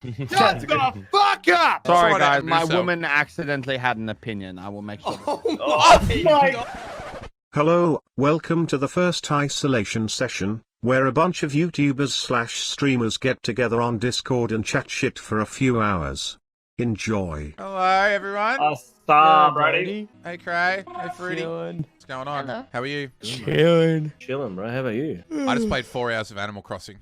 Shut the fuck up! Sorry, right, guys. My Muselk. woman accidentally had an opinion. I will make sure. Oh my God. Hello, welcome to the first isolation session, where a bunch of YouTubers/streamers get together on Discord and chat shit for a few hours. Enjoy. Hello, everyone. Stop, Brodie. Hey, Cray. Hey, Fruity. Chilling. What's going on? Hello. How are you? Chilling. Chilling, bro. How about you? I just played 4 hours of Animal Crossing.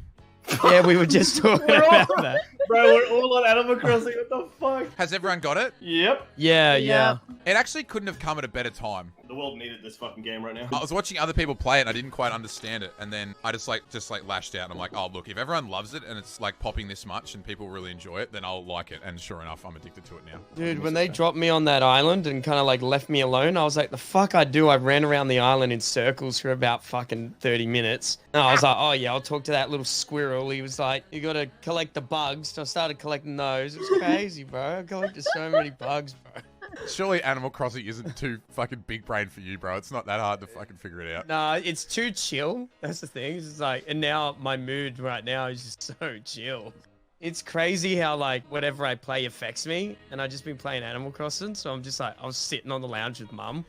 Yeah, we were just talking about that. Bro, we're all on Animal Crossing. What the fuck? Has everyone got it? Yep. Yeah. It actually couldn't have come at a better time. The world needed this fucking game right now. I was watching other people play it and I didn't quite understand it, and then I just lashed out and I'm like, oh look, if everyone loves it and it's like popping this much and people really enjoy it, then I'll like it. And sure enough, I'm addicted to it now. Dude, when they dropped me on that island and kind of like left me alone, I was like, the fuck I do? I ran around the island in circles for about fucking 30 minutes. And I was like, oh yeah, I'll talk to that little squirrel. He was like, you gotta collect the bugs. So I started collecting those. It was crazy, bro. I collected so many bugs, bro. Surely Animal Crossing isn't too fucking big brain for you, bro. It's not that hard to fucking figure it out. Nah, it's too chill. That's the thing. It's just like, and now my mood right now is just so chill. It's crazy how like whatever I play affects me, and I've just been playing Animal Crossing, so I'm just like, I was sitting on the lounge with mum,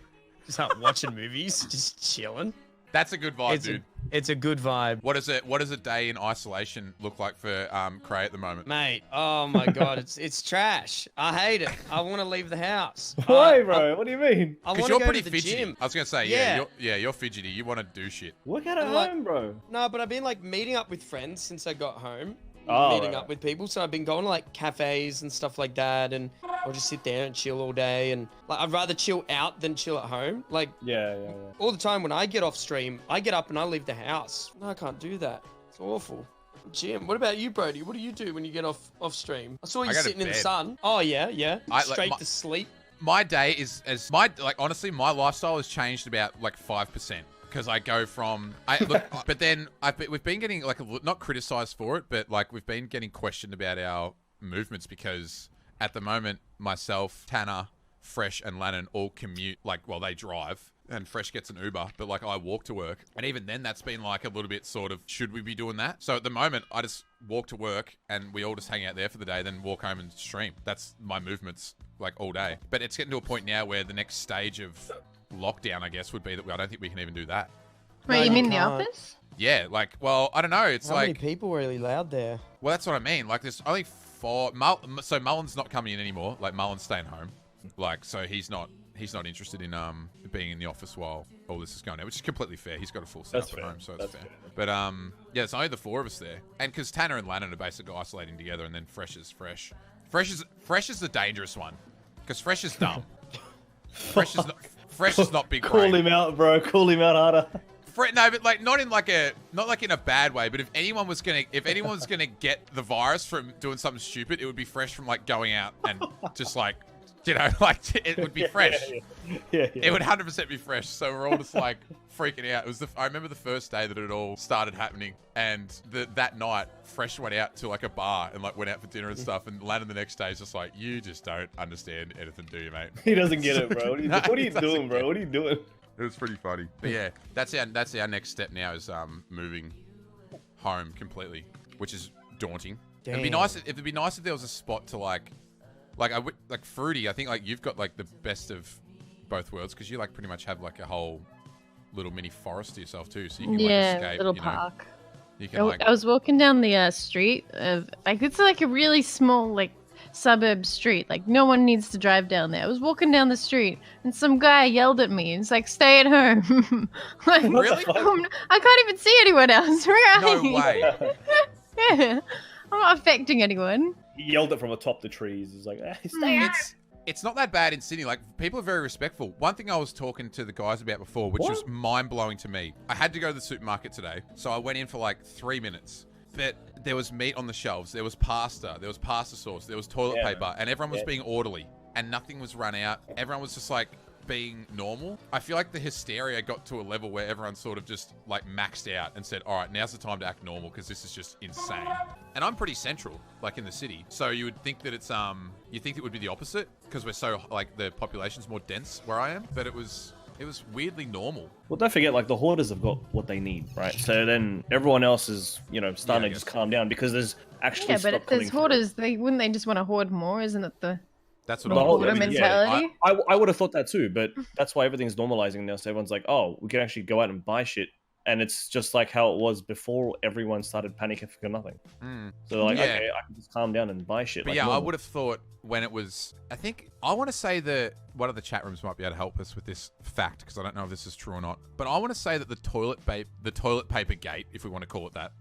just like watching movies, just chilling. That's a good vibe, dude. It's a good vibe. What does a day in isolation look like for Cray at the moment? Mate, oh my god, it's trash. I hate it. I want to leave the house. Why, bro? What do you mean? I Because want you're to go pretty to the fidgety. gym. I was gonna say, you're fidgety. You want to do shit. Work out at Like- home, bro. No, but I've been like meeting up with friends since I got home. Oh, meeting right. up with people, so I've been going to like cafes and stuff like that, and I'll just sit there and chill all day. And like, I'd rather chill out than chill at home. Like Yeah. all the time when I get off stream, I get up and I leave the house. No, I can't do that. It's awful. Jim, what about you, Brodie? What do you do when you get off stream? I saw you I go to sitting in the bed. sun. Oh yeah. Straight my- to sleep. My day is honestly, my lifestyle has changed about like 5%. Because I go from, but then we've been getting like not criticized for it, but like we've been getting questioned about our movements because at the moment myself, Tanner, Fresh, and Lannon all commute they drive, and Fresh gets an Uber, but like I walk to work, and even then that's been like a little bit sort of, should we be doing that? So at the moment I just walk to work and we all just hang out there for the day, then walk home and stream. That's my movements like all day. But it's getting to a point now where the next stage of lockdown, I guess, would be that I don't think we can even do that. Wait, No, you you mean the can't. office? Yeah, I don't know. It's How many like, people were really loud there? well, that's what I mean. Like, there's only 4. So Mullen's not coming in anymore. Like, Mullen's staying home. Like, so he's not interested in being in the office while all this is going on, which is completely fair. He's got a full setup at home, so it's fair. But yeah, it's only the 4 of us there, and because Tanner and Lannon are basically isolating together, and then Fresh is the dangerous one, because Fresh is dumb. Fresh is not big brain. Call him out, bro. Call him out harder. No, but like not like in a bad way. But if anyone was gonna get the virus from doing something stupid, it would be Fresh from like going out and just like, like it would be Fresh. Yeah. It would 100% be Fresh. So we're all just like freaking out. I remember the first day that it all started happening, and that night Fresh went out to like a bar and like went out for dinner and stuff, and Landon the next day is just like, you just don't understand anything, do you, mate? He doesn't get it, bro. What are you doing, bro? What are you doing? It was pretty funny. But yeah, that's our next step now is moving home completely, which is daunting. It'd be nice if there was a spot to like Fruity. I think like you've got like the best of both worlds because you like pretty much have like a whole little mini forest to yourself too, so you can like escape. Little park. You can like I was walking down the street of it's like a really small like suburb street. Like no one needs to drive down there. I was walking down the street and some guy yelled at me. It's like, stay at home. Like, Really? I can't even see anyone else. Where are no you? way. Yeah, I'm not affecting anyone. He yelled it from atop the trees. He's like, stay out. It's not that bad in Sydney. Like, people are very respectful. One thing I was talking to the guys about before, which was mind-blowing to me. I had to go to the supermarket today, so I went in for like 3 minutes. But there was meat on the shelves. There was pasta. There was pasta sauce. There was toilet paper. And everyone was being orderly. And nothing was run out. Everyone was just like being normal. I feel like the hysteria got to a level where everyone sort of just like maxed out and said, all right, now's the time to act normal because this is just insane. And I'm pretty central, like in the city. So you would think that it's, you think it would be the opposite because we're so, like, the population's more dense where I am. But it was It was weirdly normal. Well, don't forget, like, the hoarders have got what they need, right? So then everyone else is, you know, starting I to just guess. calm down because there's actually Yeah, but stuff if there's coming hoarders, wouldn't they just want to hoard more? Isn't it the That's through. what The I whole hoarder thought. mentality? I would have thought that too, but that's why everything's normalizing now. So everyone's like, oh, we can actually go out and buy shit. And it's just like how it was before everyone started panicking for nothing. Mm. So like, Yeah. okay, I can just calm down and buy shit. But like yeah, I normal. would have thought when it was, I want to say that one of the chat rooms might be able to help us with this fact, because I don't know if this is true or not. But I want to say that the toilet paper gate, if we want to call it that,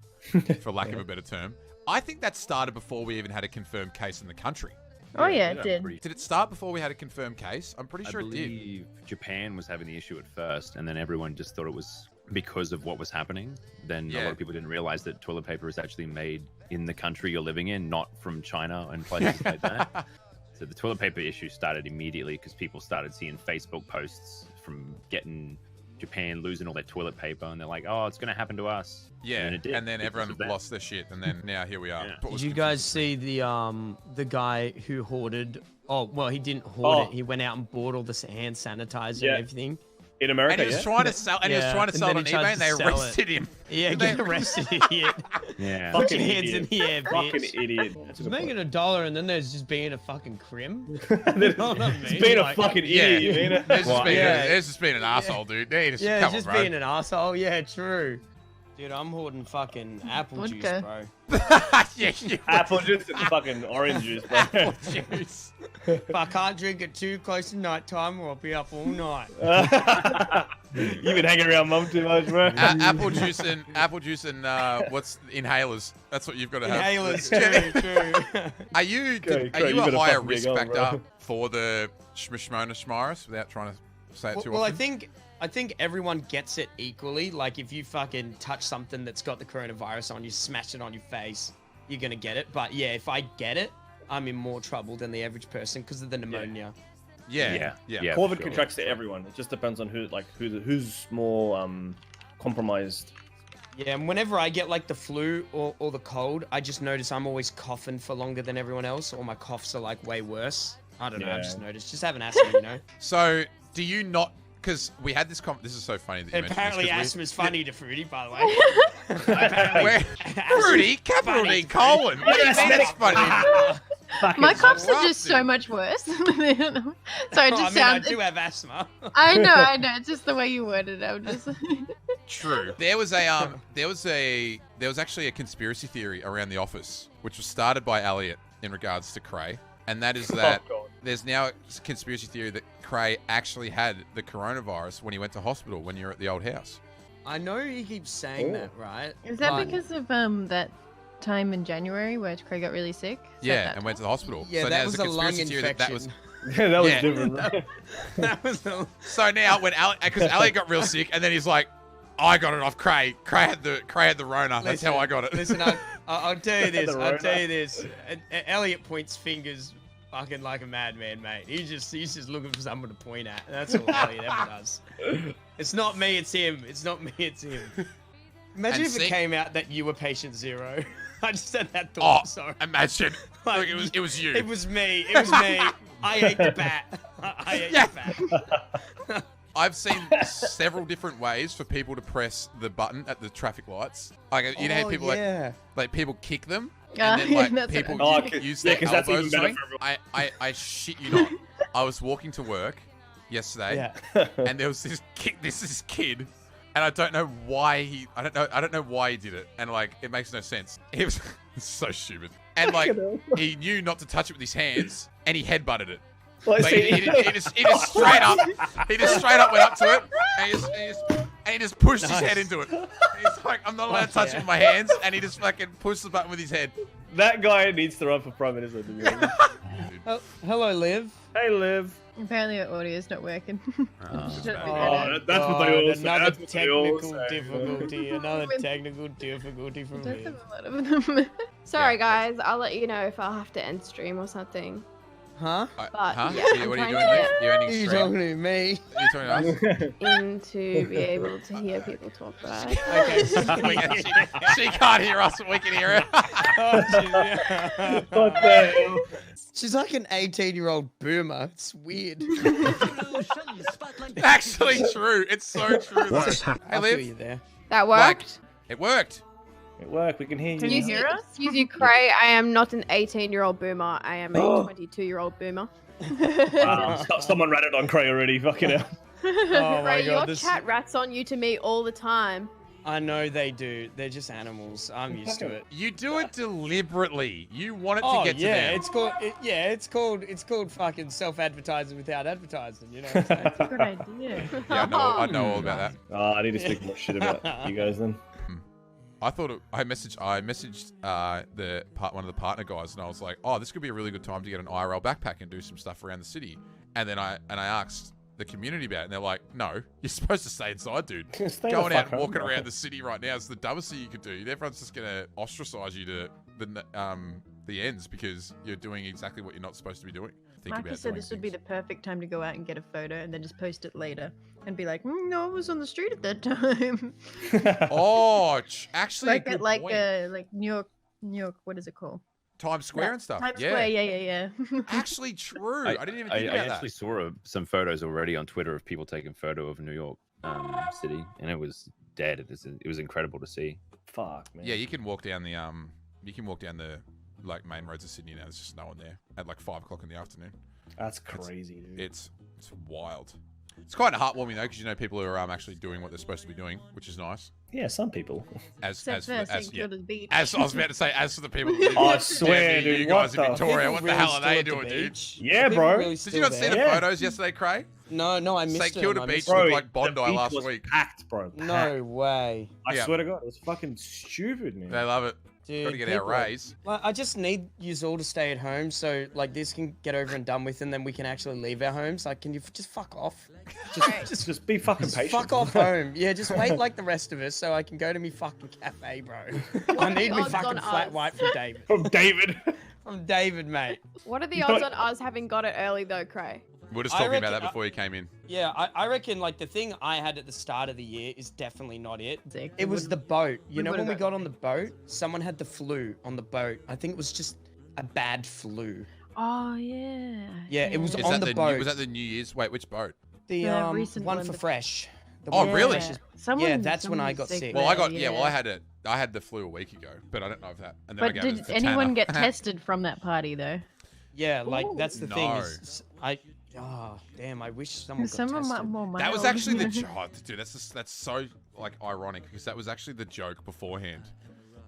for lack of a better term, I think that started before we even had a confirmed case in the country. Oh yeah, it did. Did it start before we had a confirmed case? I'm pretty I sure it did. believe Japan was having the issue at first, and then everyone just thought it was because of what was happening. Then a Yeah. lot of people didn't realize that toilet paper is actually made in the country you're living in, not from China and places like that. So the toilet paper issue started immediately because people started seeing Facebook posts from getting Japan losing all their toilet paper, and they're like, "Oh, it's going to happen to us." Yeah, and then, it did and then because everyone of that. lost their shit, and then now here we are. Yeah. But it was Did you guys confusing. see the guy who hoarded? Oh, well, he didn't hoard Oh. it. He went out and bought all the hand sanitizer Yeah. and everything. in America. And he was yeah? trying to sell, and he was Yeah, trying to and sell it then on he tried eBay, to and they sell it. arrested him. Yeah, Did get they- arrested, idiot. Yeah. Put your Fucking hands in idiot. here, Fucking bitch. idiot. It's making $1, and then there's just being a fucking crim. It's know what I mean? being a Like- fucking Yeah, idiot, you mean? There's just, Well, being, yeah. there's just being an asshole, dude. They just, Yeah, come just on, bro. being an asshole. Yeah, true. Dude, I'm hoarding fucking apple juice, Vodka. bro. Yeah, you Apple juice and fucking orange juice, bro. apple juice. If I can't drink it too close to night time, I'll be up all night. You've been hanging around mum too much, bro. Apple juice and what's inhalers? That's what you've got to have. Inhalers, true. Are you Cray, are you you a better higher fucking get risk going, factor bro. for the schmishmona without trying to say it too Well, often? I think everyone gets it equally. Like, if you fucking touch something that's got the coronavirus on, you smash it on your face, you're gonna get it. But yeah, if I get it, I'm in more trouble than the average person because of the pneumonia. Yeah. Yeah. COVID for contracts to everyone. It just depends on who's more compromised. Yeah, and whenever I get like the flu or the cold, I just notice I'm always coughing for longer than everyone else, or my coughs are like way worse. I don't know. I've just noticed. Just have an asthma, you know. So do you not? Because we had this. This is so funny that you mentioned Apparently, this, 'cause asthma's funny to Fruity, by the way. Where, Fruity, capital funny D to colon. What do you mean it's funny? My coughs are rough, just so dude. much worse. So it I just mean, I sounds. do have asthma. I know. It's just the way you worded it. I'm just. True. There was actually a conspiracy theory around the office, which was started by Elliot in regards to Cray, and that is that Oh, God. there's now a conspiracy theory that Cray actually had the coronavirus when he went to hospital when you're at the old house. I know he keeps saying that, right? Is that But- because of that time in January where Craig got really sick? Is that Yeah, that and went to the hospital. Yeah, so that now was there's a a lung conspiracy theory that infection. was. Yeah, that was Yeah. different. Right? That was the... So now when because Elliot got real sick, and then he's like, I got it off Cray. Cray had the Rona. That's how I got it. Listen, I'll tell you this. The I'll tell Rona. you this. Elliot points fingers fucking like a madman, mate. He's just looking for someone to point at. That's all Elliot ever does. It's not me, it's him. It's not me, it's him. Imagine And if see- it came out that you were patient zero. I just had that Oh, thought. Sorry. imagine. Like, Look, it was you. It was me. It was me. I ate the bat. I ate Yeah. the bat. I've seen several different ways for people to press the button at the traffic lights. Like you know how people like people kick them, and then like that's people what I- use yeah, their 'cause that's elbows. even or better something. for I shit you not. I was walking to work yesterday, and there was this kid, and I don't know why I don't know why he did it, and like it makes no sense. It was so stupid, and like he knew not to touch it with his hands, and he headbutted it. Well, Like, see- he just straight up went up to it, and he just pushed his head into it. He's like, I'm not allowed to touch it with my hands, and he just fucking pushed the button with his head. that guy needs to run for prime minister. To be honest. Oh, hello, Liv. Hey, Liv. Apparently, our audio's not working. Should be Oh, better. that's what they all say. Another That's what they all technical say. difficulty. Another technical difficulty from Don't me. have a lot of them. Sorry, guys. I'll let you know if I'll have to end stream or something. Huh? Huh? yeah, What are you I'm doing trying there? You ending You stream? talking to me? Are you talking to us? in to be able to hear people talk back. Okay. she can't hear us, but we can hear her. What the hell? She's like an 18-year-old boomer. It's weird. Actually true. It's so true. though. What's happening? Hey, I feel Liv. you there. That Like, worked. it worked. It worked. We can hear Can you. you hear us? Excuse you, Cray. I am not an 18-year-old boomer. I am a 22-year-old boomer. Wow, someone ratted on Cray already. Fucking hell. Oh my Cray, your god, this... chat rats on you to me all the time. I know they do. They're just animals. I'm used to it. You do it deliberately. You want it to Oh get to yeah, them. it's called fucking self-advertising without advertising. You know what I'm saying? Good idea. Yeah, I know all about that. Oh, I need to speak more shit about you guys then. I thought I messaged one of the partner guys, and I was like, "Oh, this could be a really good time to get an IRL backpack and do some stuff around the city." And then I asked the community about it, and they're like, "No, you're supposed to stay inside, dude. Stay Going the out fuck and home, walking bro. around the city right now is the dumbest thing you could do. Everyone's just gonna ostracize you to the ends because you're doing exactly what you're not supposed to be doing." Marcus said this would be the perfect time to go out and get a photo and then just post it later and be like, no, I was on the street at that time. Oh, actually, like a at good point. like New York, what is it called? Times Square and stuff. Times yeah. Square, yeah. Actually, true. I didn't even think I about actually that. saw some photos already on Twitter of people taking photo of New York City, and it was dead. It was incredible to see. Fuck, man. Yeah, you can walk down the like main roads of Sydney now. There's just no one there at like 5 o'clock in the afternoon. That's crazy, dude. It's wild. It's quite heartwarming though, because you know people are actually doing what they're supposed to be doing, which is nice. Yeah, some people. Except for St. Kilda's Beach. As I was about to say, as for the people that live I swear, down near dude. you guys What in the? Victoria, what the hell are they People doing, still at the dude? beach? Yeah, People bro. really Did still you not see there? the Yeah. photos yesterday, Cray? No, I missed St. them. Kilda I Beach missed looked Bro, them. like Bondi the beach last was week. packed, bro. No Packed. way. I Yeah. swear to God, it was fucking stupid, man. They love it. Dude, Got to get our people- raise. Like, I just need you all to stay at home so like this can get over and done with, and then we can actually leave our homes. Like, can you just fuck off? Just be fucking patient. Fuck off home. Yeah, just wait like the rest of us so I can go to me fucking cafe, bro. I need me odds fucking on flat us? white from David. From David. From David, mate. What are the No. odds on us having got it early though, Cray? We were just I talking about reckon- that before you came in. Yeah, I reckon like the thing I had at the start of the year is definitely not it. Exactly. It was the boat. You we know when would've we got got on the boat, someone had the flu on the boat. I think it was just a bad flu. Oh, yeah. Yeah, it was Is on that the the boat. was that the New Year's? Wait, which boat? The The recent one one, for the- fresh. The Oh, one for really? Fresh is- Someone, that's when I someone's got sick. Well, I there, got well, I had the flu a week ago, but I don't know if that. And then I But gave it did to anyone Tanner. get tested from that party though? Yeah, like that's the thing. No. Is, oh damn! I wish someone got Some are tested. more mild. That was actually the joke, dude. That's so like ironic because that was actually the joke beforehand.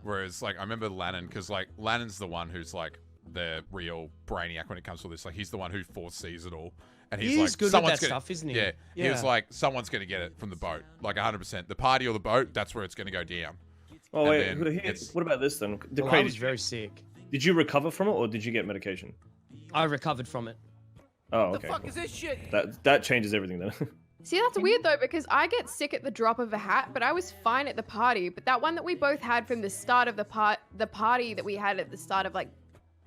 Whereas like I remember Lannon because like Lannon's the one who's like the real brainiac when it comes to this. Like he's the one who foresees it all, and he's He is like good at someone's that gonna, stuff, isn't he? Yeah, he was Yeah. like someone's gonna get it from the boat, like 100%. The party or the boat, that's where it's gonna go down. Oh And wait, then here- it's- what about this then? Well, I was very sick. Did you recover from it or did you get medication? I recovered from it. Oh, okay. is this shit? That changes everything then. See, that's weird though, because I get sick at the drop of a hat, but I was fine at the party. But that one that we both had from the start of the party that we had at the start of like,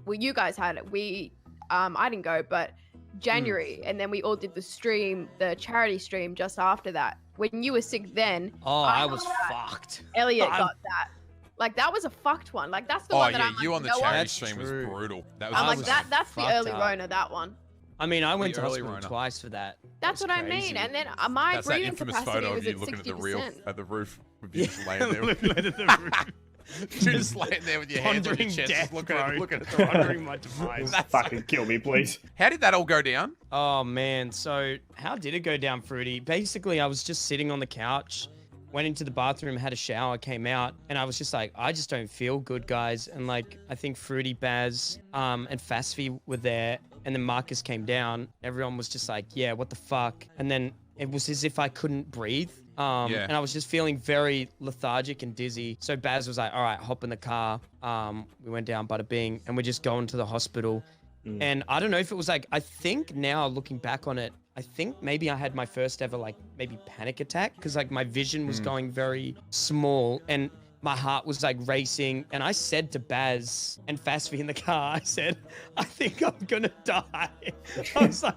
well, you guys had it. I didn't go, but January, and then we all did the stream, the charity stream just after that. When you were sick then, Oh, I was fucked. Elliot I'm- got that. Like that was a fucked one. Like that's the Oh one that yeah, I'm like, you on the know what? charity That's stream true. was brutal. That was I'm like insane. that's the Fucked early up. Rona, that one. I mean, I went The to early hospital Rona. twice for that. That's It what was I mean. crazy. And then my That's that breathing infamous capacity photo was of you at looking at the 60%. at the roof with you just laying there. Looking at the roof. You're just laying there with your hands on your Pondering chest, death, just looking bro. at looking at the Pondering my demise. Fucking kill me, please. How did that all go down? Oh man, so how did it go down, Fruity? Basically, I was just sitting on the couch, went into the bathroom, had a shower, came out, and I was just like, I just don't feel good, guys. And like, I think Fruity, Baz, and Fasfi were there, and then Marcus came down. Everyone was just like, yeah, what the fuck? And then it was as if I couldn't breathe. Yeah. And I was just feeling very lethargic and dizzy. So Baz was like, all right, hop in the car. We went down, bada bing, and we're just going to the hospital. And I don't know if it was like, I think now looking back on it, I think maybe I had my first ever like maybe panic attack because like my vision was going very small and my heart was like racing, and I said to Baz and Fasby in the car, I said, I think I'm gonna die. I was like,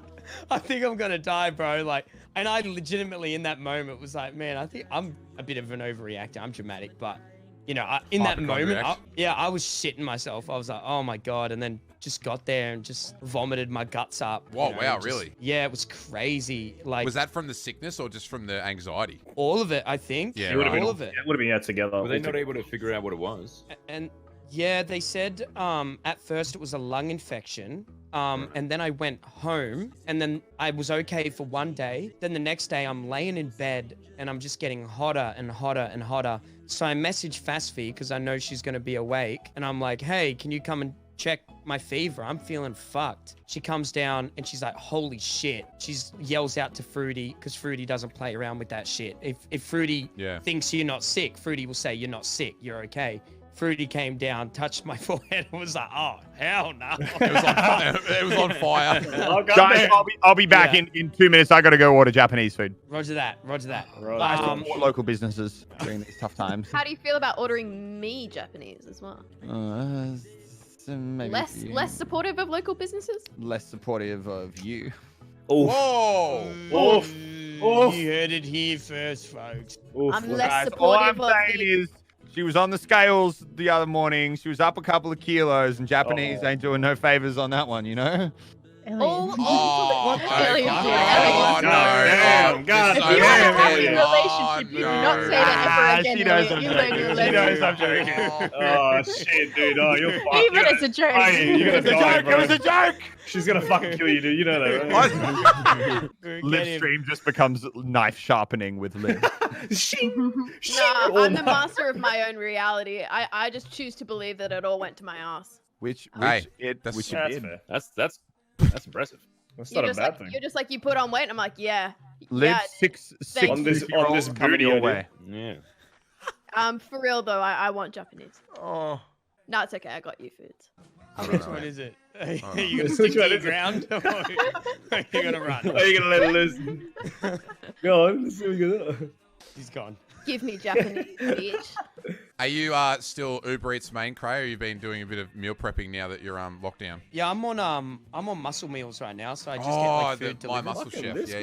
I think I'm gonna die, bro. Like, and I legitimately in that moment was like, man, I think I'm a bit of an overreactor. I'm dramatic, but you know, in that moment, I was shitting myself. I was like, oh my God. And then just got there and just vomited my guts up. Whoa, you know, wow, just, really? Yeah, it was crazy. Like, Was that from the sickness or just from the anxiety? all of it, I think. Yeah, It would have right. been all of it. It would have been together. Were they not able to figure out what it was? And yeah, they said at first it was a lung infection. And then I went home and then I was okay for one day. Then the next day I'm laying in bed and I'm just getting hotter and hotter and hotter. So I messaged Fasfi because I know she's going to be awake. And I'm like, hey, can you come and check my fever? I'm feeling fucked. She comes down and she's like, holy shit. She yells out to Fruity because Fruity doesn't play around with that shit. If Fruity thinks you're not sick, Fruity will say, you're not sick, you're okay. Fruity came down, touched my forehead, and was like, "Oh hell no!" It was on fire. Oh, Guys, I'll be back in 2 minutes. I gotta go order Japanese food. Roger that. Roger that. I support local businesses during these tough times. How do you feel about ordering me Japanese as well? Maybe Less supportive of local businesses? less supportive of you. Whoa! Oof. Oof. You heard it here first, folks. I'm less Guys, all I'm supportive of saying the... is she was on the scales the other morning. She was up a couple of kilos, and Japanese ain't doing no favors on that one, you know? Oh, Oh, Elliot, no. Elliot. Damn, God If damn, you have a happy Elliot. relationship, you do not say that ever again. She knows Elliot. I'm You learn joking. your She knows lesson. I'm joking. Oh shit, dude. Oh, you're fucked. Even it's a joke. Hey, you're It was gonna a die, joke. bro. It was a joke. She's gonna fucking kill you, dude. You know that, right? Liv stream just becomes knife sharpening with Liv. No, I'm the master of my own reality. I just choose to believe that it all went to my ass. Which Hey, it that's- which it That's did. fair. That's impressive. That's You're not a just bad like thing. you're just like you put on weight, and I'm like, yeah. Liv Yeah, six thank On this- on this coming booty, your I do. way. Yeah. For real though, I want Japanese. Oh. No, it's okay. I got you foods. Which one is it? Are you gonna Which stick to one your is it? ground? Or are you gonna run? Are you gonna let it loose? Go on. Let's see what we got. He's gone. Give me Japanese, bitch. Are you still Uber Eats main, Cray, or have you been doing a bit of meal prepping now that you're locked down? Yeah, I'm on muscle meals right now, so I just get Oh, like food my delivered. muscle Fucking chef. this Yeah.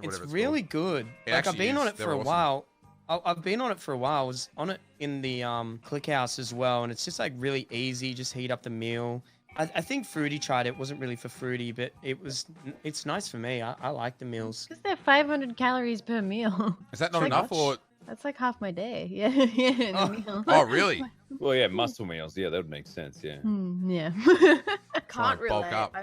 It's whatever really good. It Like I've actually been on is. it for They're a awesome. while. I've been on it for a while. I was on it in the click house as well, and it's just like really easy. Just heat up the meal. I think Fruity tried it. It wasn't really for Fruity, but it's nice for me. I like the meals. Because they're 500 calories per meal. Is that not Like enough, much? or That's like half my day. Yeah, yeah. in a meal. oh, really? Well, yeah, muscle meals. Yeah, that would make sense. Yeah. Yeah. Can't to bulk relate. up.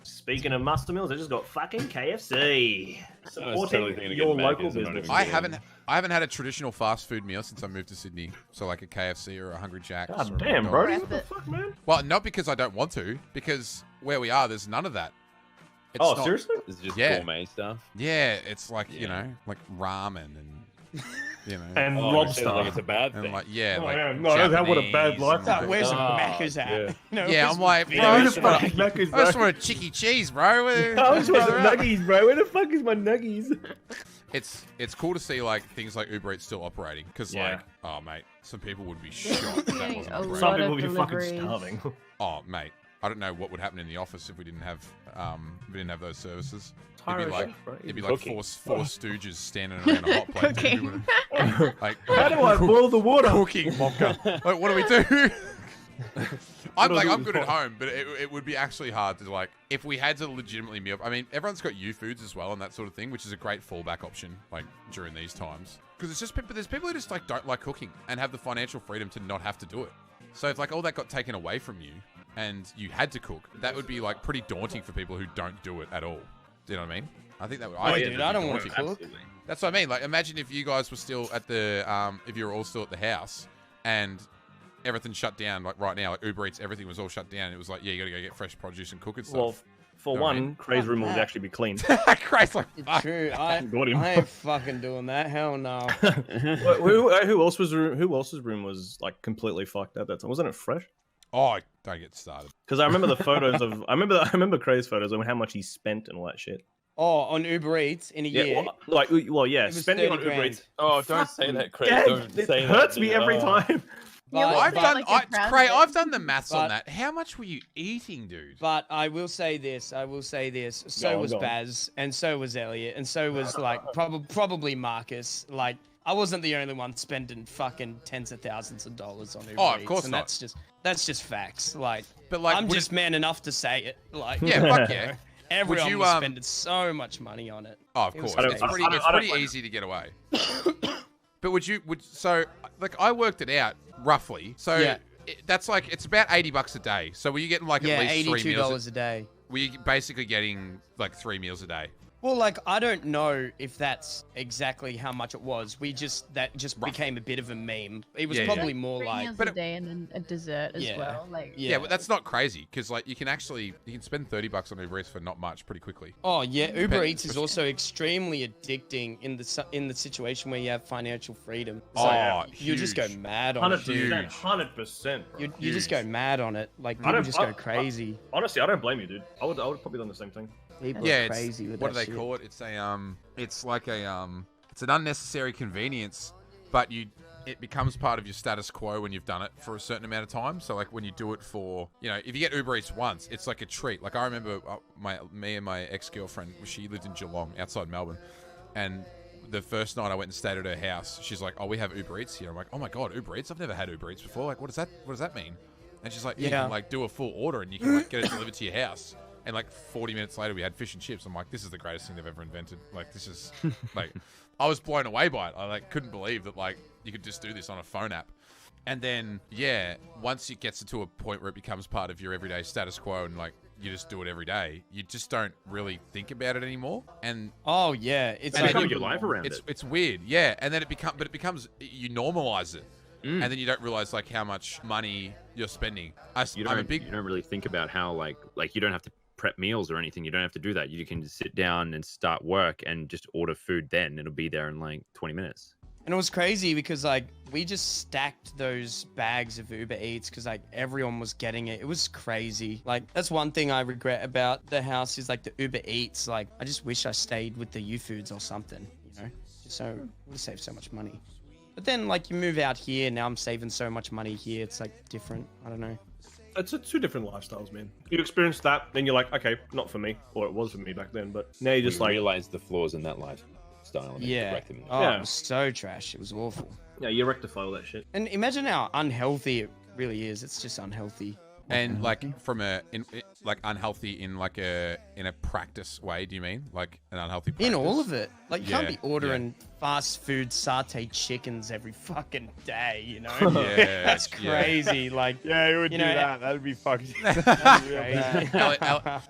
Speaking of muscle meals, I just got fucking KFC. I was Supporting totally thinking of your getting back local into it, not business. even I haven't had a traditional fast food meal since I moved to Sydney. So like a KFC or a Hungry Jack's. or a God damn, bro. McDonald's. What the fuck, man? Well, not because I don't want to, because where we are, there's none of that. It's Oh, not- seriously? It's just Yeah. gourmet stuff. Yeah, it's like you Yeah. know, like ramen and you know, And Oh, it lobster. sounds like it's a bad and thing. like yeah, Oh, like yeah. No, that would a bad Japanese life. and- Like, where's the Ah, Macca's at? yeah. You know, Yeah, where's I'm like, the bro, I just Macca's want, at? I just want a chicky cheese, bro. I just want some nuggies, bro. Where the fuck is my nuggies? It's cool to see like things like Uber Eats still operating because Yeah. like oh mate, some people would be shocked if that Getting wasn't a operating. Some lot people of would be fucking deliveries. starving. Oh mate, I don't know what would happen in the office if we didn't have those services. It'd be Irish, like bro. it'd be like Cooking. four stooges standing around a hot plate. Cooking. Like How do I boil the water? cooking Monka. Like what do we do? I'm do I like do I'm with good the at pot? home, but it would be actually hard to like if we had to legitimately meal. I mean, everyone's got U-Foods as well and that sort of thing, which is a great fallback option like during these times because it's just there's people who just like don't like cooking and have the financial freedom to not have to do it. So if like all that got taken away from you and you had to cook, that would be like pretty daunting for people who don't do it at all. Do you know what I mean? I think that would. Oh, think dude, that'd I be don't want daunting. to cook. Absolutely. That's what I mean. Like, imagine if you guys were still at the, if you were all still at the house and everything shut down, like right now, like Uber Eats, everything was all shut down. It was like, yeah, you got to go get fresh produce and cook and Well, stuff. for Know what I one, mean? Cray's room would that. actually be clean. Christ, like, It's fuck. true. Got him. I ain't fucking doing that. Hell no. Who else's room was like completely fucked at that time? Wasn't it fresh? Oh, don't get started. Because I remember the photos of I remember Cray's photos of how much he spent and all that shit. Oh, on Uber Eats in a year. Yeah, was spending 30 on Uber grand. Eats. Oh, don't say that, Craig. Yeah, Don't it say hurts that, me dude. every Oh. time. Yeah, But- I've but- done, like a pound Cray, of it. I've done the maths on But- that. How much were you eating, dude? But I will say this. So Go on, was go on. Baz, and so was Elliot, and so was like probably Marcus. Like I wasn't the only one spending fucking tens of thousands of dollars on Uber Oh, of Eats, course and not. that's just facts. Like, But like, I'm would just man enough to say it. Like, Yeah, fuck yeah. Everyone you, was spending so much money on it. Oh, of It was course. It's crazy. pretty easy to get away. But like I worked it out roughly. So Yeah. that's like it's about $80 a day. So were you getting like Yeah, at least 3 $82 meals? a day. Were you basically getting like 3 meals a day? Well, like I don't know if that's exactly how much it was. That just became a bit of a meme. It was Yeah, probably yeah. more 3 like meals but a day and then a dessert as Yeah. well. Like, Yeah, but that's not crazy because like you can spend $30 on Uber Eats for not much pretty quickly. Oh yeah, Uber But- Eats is also extremely addicting in the situation where you have financial freedom. Oh, So you just go huge. mad on it, 100%, dude. 100%. bro. You just go mad on it. Like I people don't- just go I- crazy. Honestly, I don't blame you, dude. I would probably done the same thing. People Yeah, are it's, crazy with what do that they shit. call it? It's it's like it's an unnecessary convenience, but it becomes part of your status quo when you've done it for a certain amount of time. So like when you do it for, if you get Uber Eats once, it's like a treat. Like I remember me and my ex-girlfriend, she lived in Geelong outside Melbourne, and the first night I went and stayed at her house, she's like, "Oh, we have Uber Eats here." I'm like, "Oh my god, Uber Eats! I've never had Uber Eats before. Like, what does that mean?" And she's like, "You Yeah. can like do a full order and you can like get it delivered to your house." And like 40 minutes later, we had fish and chips. I'm like, this is the greatest thing they've ever invented. Like, this is like, I was blown away by it. I like couldn't believe that like you could just do this on a phone app. And then once it gets to a point where it becomes part of your everyday status quo and like you just do it every day, you just don't really think about it anymore. And Oh yeah, it's And like you live your life around it's it. it's weird, yeah. And then it becomes you normalize it. And then you don't realize like how much money you're spending. You I'm a don't, big you don't really think about how like you don't have to prep meals or anything. You don't have to do that. You can just sit down and start work and just order food then. It'll be there in like 20 minutes. And it was crazy because like we just stacked those bags of Uber Eats because like everyone was getting it. It was crazy. Like that's one thing I regret about the house is like the Uber Eats. Like I just wish I stayed with the U-Foods or something, so it would have saved so much money. But then like you move out here, now I'm saving so much money here. It's like different. I don't know. It's two different lifestyles, man. You experience that, then you're like, okay, not for me, or it was for me back then. But now you're just You like, realize the flaws in that lifestyle and Yeah. correct them. Oh, Yeah. it was so trash. It was awful. yeah, you rectify all that shit. And imagine how unhealthy it really is. It's just unhealthy. And like from like unhealthy in like a practice way, do you mean like an unhealthy practice? In all of it. Like you can't Yeah, be ordering fast food satay chickens every fucking day, Yeah, That's yeah. crazy. Like Yeah, you would You do know, that. That'd be fucking. crazy.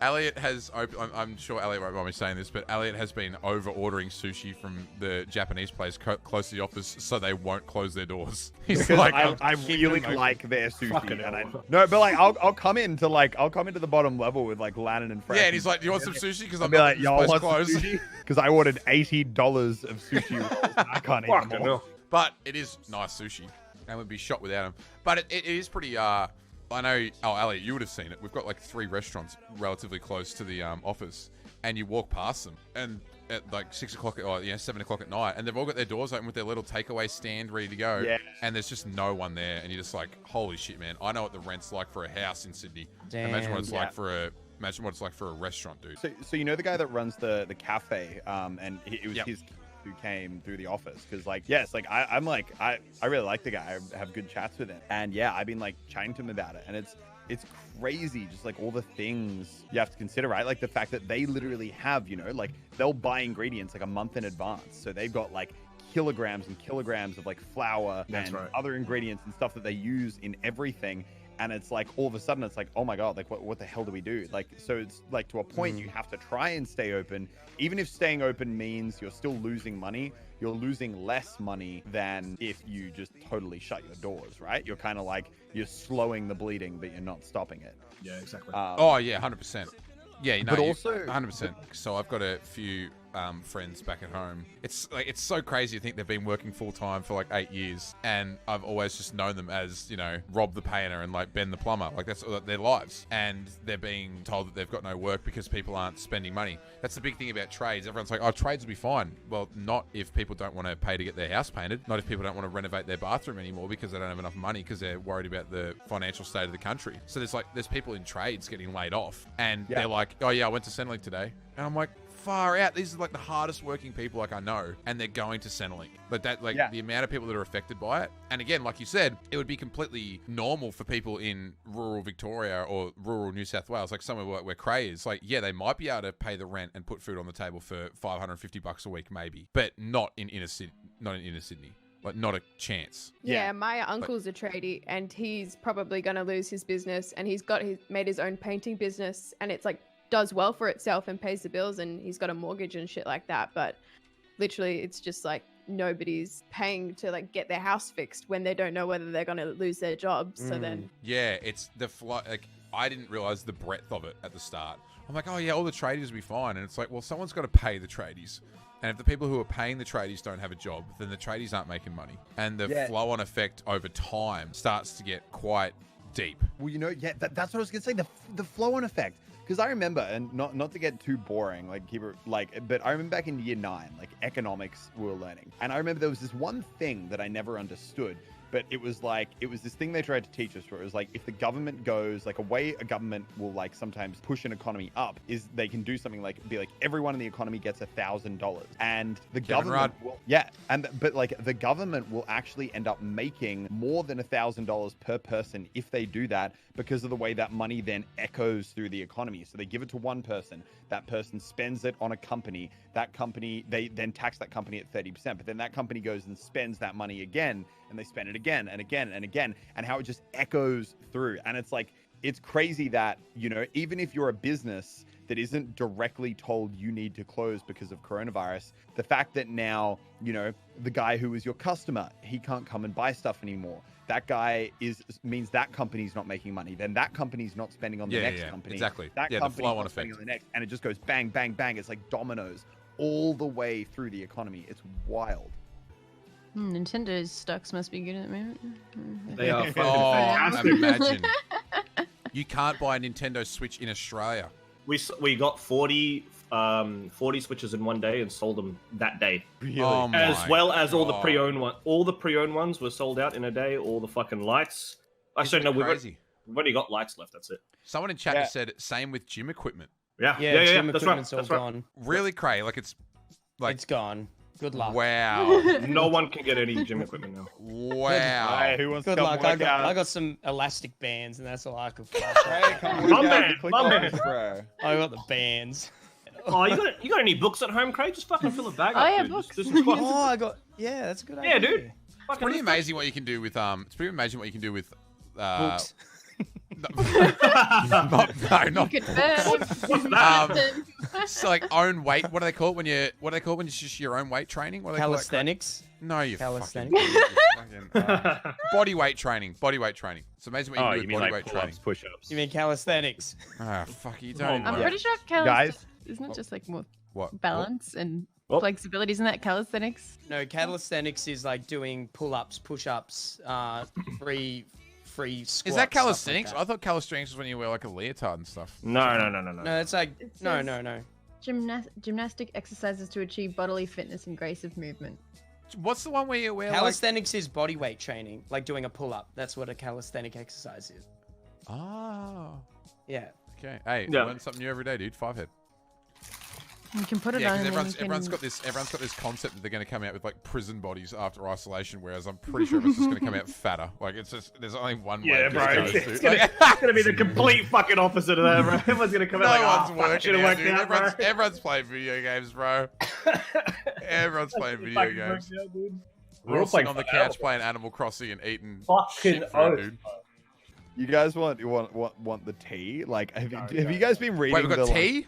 Elliot has I'm sure Elliot won't mind me saying this, but Elliot has been over ordering sushi from the Japanese place close to the office so they won't close their doors. He's Because like, I really them open. like their sushi. Fucking And hell. no, but like I'll come into the bottom level with like Lannon and Frank. yeah, and he's like, do you want some sushi? Because I'll I'm be not like, this yo, I place want some closed. sushi because I ordered $80 of sushi. rolls. I can't eat Fucking them all. hell. But it is nice sushi, and would be shot without him. But it is pretty. I know. Oh, Elliot, you would have seen it. We've got like 3 restaurants relatively close to the office, and you walk past them, and at like 6 o'clock or 7 o'clock at night, and they've all got their doors open with their little takeaway stand ready to go. Yeah. And there's just no one there, and you're just like, holy shit, man! I know what the rent's like for a house in Sydney. Imagine what it's Damn. like for a. Imagine what it's like for a restaurant, dude. So you know the guy that runs the cafe, and it was Yep. his who came through the office because like yes, like I'm like I really like the guy. I have good chats with him, and yeah, I've been like chatting to him about it, and it's crazy just like all the things you have to consider, right? Like the fact that they literally have, like they'll buy ingredients like a month in advance, so they've got like kilograms and kilograms of like flour That's and right. other ingredients and stuff that they use in everything. And it's like all of a sudden it's like, oh my god, like what the hell do we do? Like, so it's like to a point you have to try and stay open. Even if staying open means you're still losing money, you're losing less money than if you just totally shut your doors, right? You're kind of like you're slowing the bleeding, but you're not stopping it. Yeah, exactly. Oh yeah, 100%. Yeah, But also- 100%. So I've got a few friends back at home. It's like it's so crazy to think they've been working full time for like 8 years, and I've always just known them as, you know, Rob the painter and like Ben the plumber. Like that's their lives, and they're being told that they've got no work because people aren't spending money. That's the big thing about trades. Everyone's like, oh, trades will be fine. Well, not if people don't want to pay to get their house painted. Not if people don't want to renovate their bathroom anymore because they don't have enough money because they're worried about the financial state of the country. So there's people in trades getting laid off, and they're like, oh yeah, I went to Centrelink today, and I'm like, far out. These are like the hardest working people like I know, and they're going to Centrelink. The amount of people that are affected by it. And again, like you said, it would be completely normal for people in rural Victoria or rural New South Wales, like somewhere where Cray is. Like, yeah, they might be able to pay the rent and put food on the table for $550 a week, maybe, but not in inner Sydney. Like, not a chance. Yeah, my uncle's a tradie, and he's probably going to lose his business, and he's made his own painting business, and it's like does well for itself and pays the bills, and he's got a mortgage and shit like that. But literally, it's just like nobody's paying to like get their house fixed when they don't know whether they're going to lose their job. So then, yeah, it's the like I didn't realize the breadth of it at the start. I'm like, oh yeah, all the tradies will be fine, and it's like, well, someone's got to pay the tradies. And if the people who are paying the tradies don't have a job, then the tradies aren't making money. And the flow-on effect over time starts to get quite deep. Well, you know, yeah, that's what I was going to say, the flow-on effect. Because I remember, and not to get too boring, like keep it like, but I remember back in year 9, like economics we were learning. And I remember there was this one thing that I never understood. But it was this thing they tried to teach us where it was like, if the government goes, like a way a government will like sometimes push an economy up is they can do something like, be like, everyone in the economy gets $1,000. And the government will, but like the government will actually end up making more than $1,000 per person if they do that, because of the way that money then echoes through the economy. So they give it to one person, that person spends it on a company, that company, they then tax that company at 30%, but then that company goes and spends that money again, and they spend it again and again and again, and how it just echoes through. And it's like, it's crazy that, you know, even if you're a business that isn't directly told you need to close because of coronavirus, the fact that now, you know, the guy who is your customer, he can't come and buy stuff anymore. That guy means that company's not making money. Then that company's not spending on the next company. Exactly. That the company's flow-on not spending effect. on the next, and it just goes bang, bang, bang. It's like dominoes all the way through the economy. It's wild. Nintendo's stocks must be good at the moment. They are fucking fantastic. fantastic. Imagine. You can't buy a Nintendo Switch in Australia. We got 40 Switches in one day and sold them that day. Really? Oh my as well as all the God. pre-owned ones. All the pre-owned ones were sold out in a day. All the fucking lights. Actually, no, Crazy. we've only got lights left. That's it. Someone in chat just said same with gym equipment. Yeah, Yeah, gym That's right. equipment's all That's right. gone. Really, Cray? Like it's like It's gone. Good luck. wow, No one can get any gym equipment now. wow. Hey, who wants Good to come luck. work out? I got some elastic bands, and that's all I could find. Hey, come work My out. man, Click my on man. this, bro. I got the bands. Oh, you got any books at home, Craig? Just fucking fill a bag Oh, up. yeah, dude. books. Just squat. Oh, I got. Yeah, that's a good idea. Yeah, dude. It's pretty amazing what you can do with It's pretty amazing what you can do with Books. not You could burn. so like own weight. What do they call it when it's just your own weight training? What do they call it? Calisthenics. No, you Calisthenics. fucking body weight training. Body weight training. It's amazing what you Oh, can do you with mean body like weight training. pull-ups, push-ups? You mean calisthenics? Ah, fuck, you don't. I'm know. pretty sure Guys? isn't it just like more What? balance and Oh. flexibility? Isn't that calisthenics? No, calisthenics is like doing pull-ups, push-ups, free squats. Is that stuff calisthenics? like I thought calisthenics was when you wear like a leotard and stuff. No. that. No, it's like It no. says Gymnastic exercises to achieve bodily fitness and grace of movement. What's the one where you wear Calisthenics is body weight training, like doing a pull-up. That's what a calisthenic exercise is. like? Oh. Yeah. Okay. Hey, Yeah. learn something new every day, dude. 5 head. You can put it Yeah, on. because and then everyone's got this concept that they're going to come out with like prison bodies after isolation, whereas I'm pretty sure it's just going to come out fatter. Like it's just there's only one way. Yeah, it bro. goes It's to. gonna be the complete fucking opposite of that, bro. Everyone's gonna come No out like, one's oh, fuck, working should have out, worked dude. out, bro. Everyone's playing video games, bro. Everyone's playing video Fucking games. worked out, dude. We're all sitting on the couch playing Animal Crossing and eating Fucking shit food, oath. dude. You guys want the tea? Like, have you guys been reading? Wait, we've got the, tea?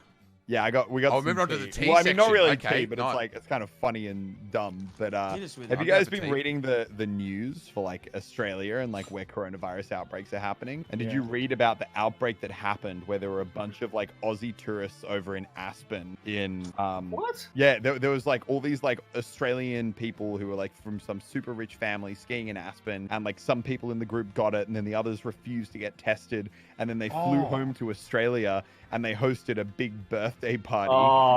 Yeah, we got. Oh, some moving on to the tea. tea Well, I mean, not section. really Okay, tea, but nice. it's like it's kind of funny and dumb. But Hit us with have you it. I'll guys go for been tea. reading the news for like Australia and like where coronavirus outbreaks are happening? And did Yeah. you read about the outbreak that happened where there were a bunch of like Aussie tourists over in Aspen in What? Yeah, there was like all these like Australian people who were like from some super rich family skiing in Aspen, and like some people in the group got it, and then the others refused to get tested, and then they flew home to Australia and they hosted a big birthday party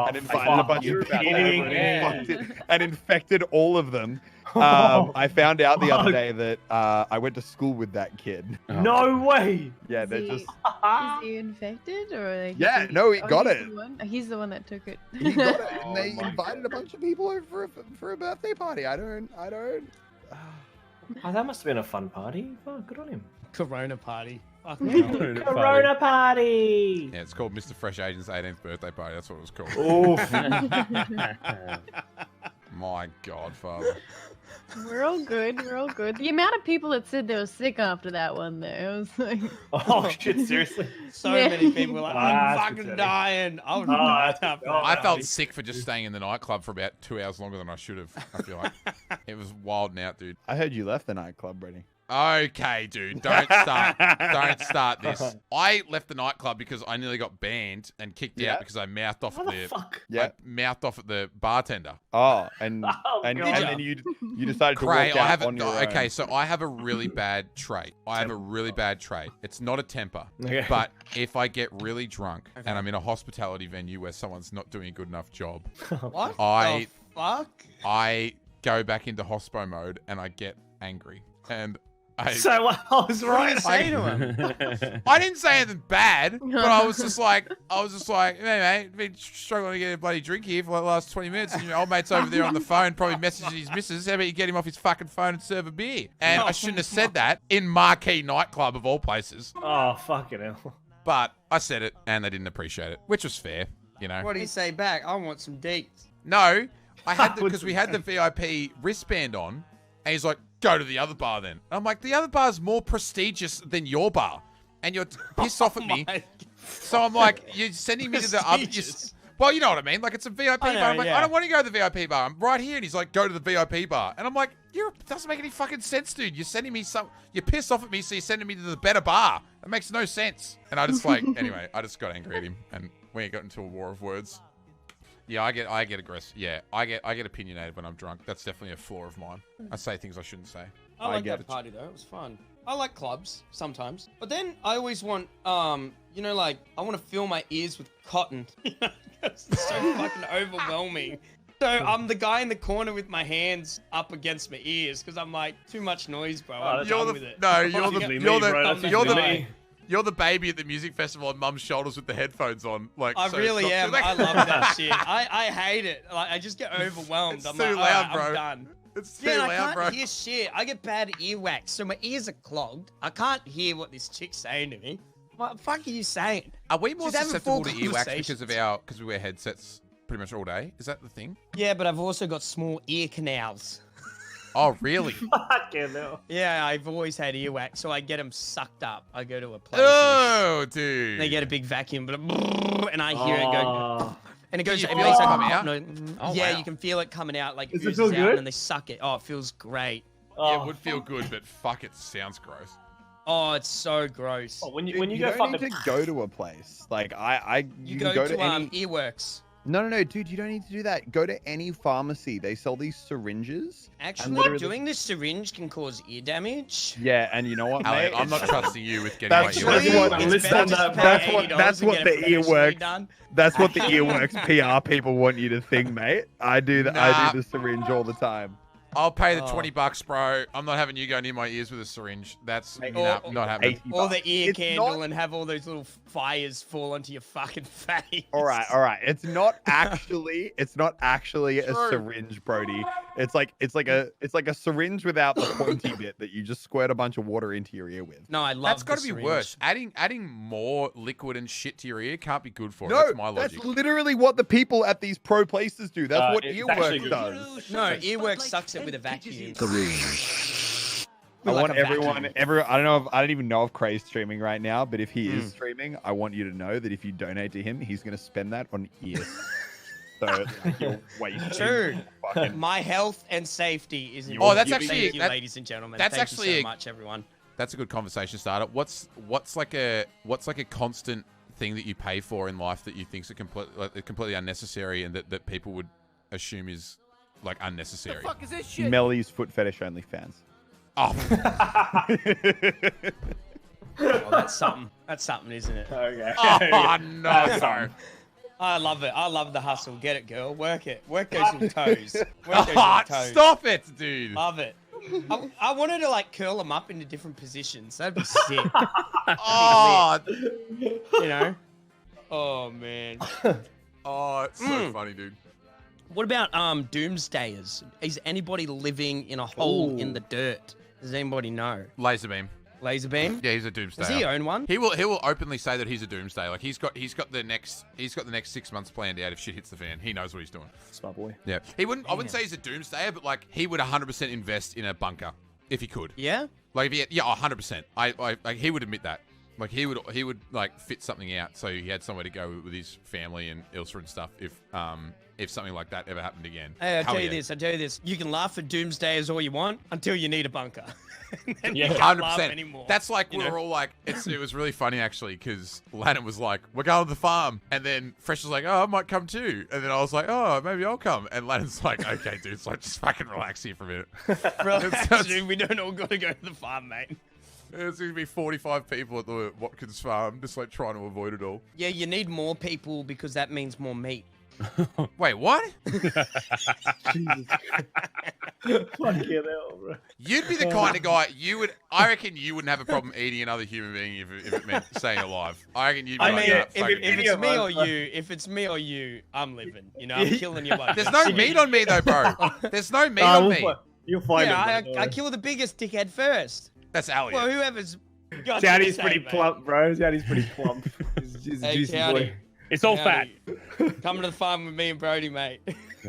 and invited a bunch of people over and infected all of them. I found out the other day that I went to school with that kid. No way. Yeah, Is they're he- just Is he infected or like? Yeah, is he... no, he got he's it. the one? He's the one that took it. he got it, and Oh they my invited a bunch of people over for a birthday party. I don't. Oh, that must have been a fun party. Oh, good on him. Corona party. Fuck Corona party. Yeah, it's called Mr. Fresh Agent's 18th birthday party. That's what it was called. Oof. My God, Father. We're all good. We're all good. The amount of people that said they were sick after that one, though, it was like. Oh shit! Seriously. So Yeah. many people were like, Ah, I'm that's fucking pathetic. dying. I was Oh, dying that's after God. that I felt party. sick for just staying in the nightclub for about 2 hours longer than I should have. I feel like it was wild and out, dude. I heard you left the nightclub, Brodie. Okay, dude, don't start this. I left the nightclub because I nearly got banned and kicked Yeah. out because I mouthed off What at the the fuck? Yeah. I mouthed off at the bartender. Oh, and Oh, and, God. and then you decided to Cray, walk I out have on your own. okay, so I have a really bad trait. I have a really bad trait. It's not a temper, Okay. but if I get really drunk and I'm in a hospitality venue where someone's not doing a good enough job, What I- the fuck? I go back into hospo mode and I get angry. And I So I was right. Say to him. I didn't say anything bad, but I was just like, hey mate, been struggling to get a bloody drink here for like the last 20 minutes, and your old mate's over there on the phone, probably messaging his missus. How about you get him off his fucking phone and serve a beer? And I shouldn't have said that in Marquee nightclub of all places, Oh fucking hell. but I said it, and they didn't appreciate it, which was fair, you know. What do you say back? I want some deets. No, I had because we had the VIP wristband on, and he's like, go to the other bar then. And I'm like, the other bar's more prestigious than your bar, and you're pissed off at me. My- So I'm like, you're sending me to the other. Prestigious. Well, you know what I mean. Like, it's a VIP I know, bar. I'm like, yeah. I don't want to go to the VIP bar. I'm right here, and he's like, go to the VIP bar. And I'm like, it doesn't make any fucking sense, dude. You're sending me you're pissed off at me, so you're sending me to the better bar. That makes no sense. And I just anyway, I just got angry at him, and we got into a war of words. Yeah, I get aggressive. Yeah, I get opinionated when I'm drunk. That's definitely a flaw of mine. I say things I shouldn't say. I like get that it. party though. It was fun. I like clubs sometimes, but then I always want, you know, like I want to fill my ears with cotton. It's so fucking overwhelming. So I'm the guy in the corner with my hands up against my ears because I'm like, too much noise, bro. I'm that's done You're with it. You're the baby at the music festival on mum's shoulders with the headphones on. Like I so really stop am. doing I that. love that shit. I hate it. Like I just get overwhelmed. It's I'm too like, loud, "Alright, bro." I'm done. It's too Yeah, and I loud, can't bro. hear shit. I get bad earwax, so my ears are clogged. I can't hear what this chick's saying to me. What the fuck are you saying? Are we more She's having susceptible full to earwax because conversations. because we wear headsets pretty much all day? Is that the thing? Yeah, but I've also got small ear canals. Oh, really? Fucking hell. Yeah, I've always had earwax, so I get them sucked up. I go to a place Oh, and dude. they get a big vacuum, and I hear it go, Oh. and it goes. you It feel makes it like coming out? no, Oh, yeah, wow. you can feel it coming out, like Does it oozes feel out, good? and they suck it. Oh, it feels great. Yeah, it would feel good, but fuck, it sounds gross. Oh, it's so gross. Oh, when you Dude, go don't fucking. need to go to a place. Like You can go to to any. earworks. No, dude, you don't need to do that. Go to any pharmacy. They sell these syringes. Actually, literally- doing this syringe can cause ear damage. Yeah, and you know what, Elliot, mate? I'm not trusting you with getting That's my what- earwax. that's It's listen better to just that, to pay that's what- $80 that's and what get the it professionally earworks- done. That's what the earworks PR people want you to think, mate. I do the Nah. syringe all the time. I'll pay the Oh. $20, bro. I'm not having you go near my ears with a syringe. That's Mate, not happening. 80 Or bucks. the ear It's candle not- and have all those little fires fall onto your fucking face. All right. It's not actually a True. syringe, Brodie. It's like a syringe without the pointy bit that you just squirt a bunch of water into your ear with. No, I love That's got to the be syringe. worse. Adding more liquid and shit to your ear can't be good for it. No, That's my logic. literally what the people at these pro places do. That's what it's actually earworks good. does. No, earwork sucks it with a vacuum. I We're want like a everyone, vacuum. I don't know if I don't even know if Cray's streaming right now, but if he is streaming, I want you to know that if you donate to him, he's gonna spend that on ears. So like, you're wasting True. fucking- My health and safety is. Oh, that's Thank actually- you, that- ladies and gentlemen. that's Thank actually you so a- much, everyone. That's a good conversation starter. What's like a constant thing that you pay for in life that you think's completely unnecessary and that people would assume is like unnecessary? Fuck is this shit? Melly's foot fetish only fans. Oh, Oh, that's something. That's something, isn't it? Okay. oh no! I love it. I love the hustle. Get it, girl. Work it. Work those little toes. Work those Oh, little toes. stop it, dude! Love it. I wanted to like curl them up into different positions. That'd be sick. Oh, You know? Oh man. oh, it's so funny, dude. What about doomsdayers? Is anybody living in a hole in the dirt? Does anybody know? Laserbeam. Laserbeam? Yeah, he's a doomsdayer. Does he own one? He will openly say that he's a doomsday. Like he's got the next 6 months planned out if shit hits the fan. He knows what he's doing. Smart boy. Yeah. I wouldn't say he's a doomsdayer, but like he would 100% invest in a bunker if he could. Yeah? Like if he 100%. Like he would admit that. Like he would like fit something out so he had somewhere to go with his family and Ilsa and stuff if something like that ever happened again. Hey, I Hell tell you yeah. this. You can laugh at doomsdayers all you want until you need a bunker. And Yeah, you can't laugh 100%. anymore. That's like you we know? were all like, it was really funny actually because Lannon was like, "We're going to the farm," and then Fresh was like, "Oh, I might come too," and then I was like, "Oh, maybe I'll come," and Lannon's like, "Okay, dude, so just fucking relax here for a minute." Relax, dude. We don't all got to go to the farm, mate. There's going to be 45 people at the Watkins farm, just like trying to avoid it all. Yeah, you need more people because that means more meat. Wait, what? Jesus. Fucking hell, bro. You'd be the kind of guy I reckon you wouldn't have a problem eating another human being if it meant staying alive. I reckon you'd be I like, mean, "Nah, If, fuck it." if it's me or you, I'm living. You know, I'm killing you like There's no meat on me though, bro. There's no meat Nah, on we'll me. You'll find Yeah, him. I kill the biggest dickhead first. That's Elliot. Well, whoever's got Daddy's to pretty say, plump, bro. Daddy's pretty plump. He's a Hey, juicy Townie. boy. It's all fat. Townie, come to the farm with me and Brodie, mate.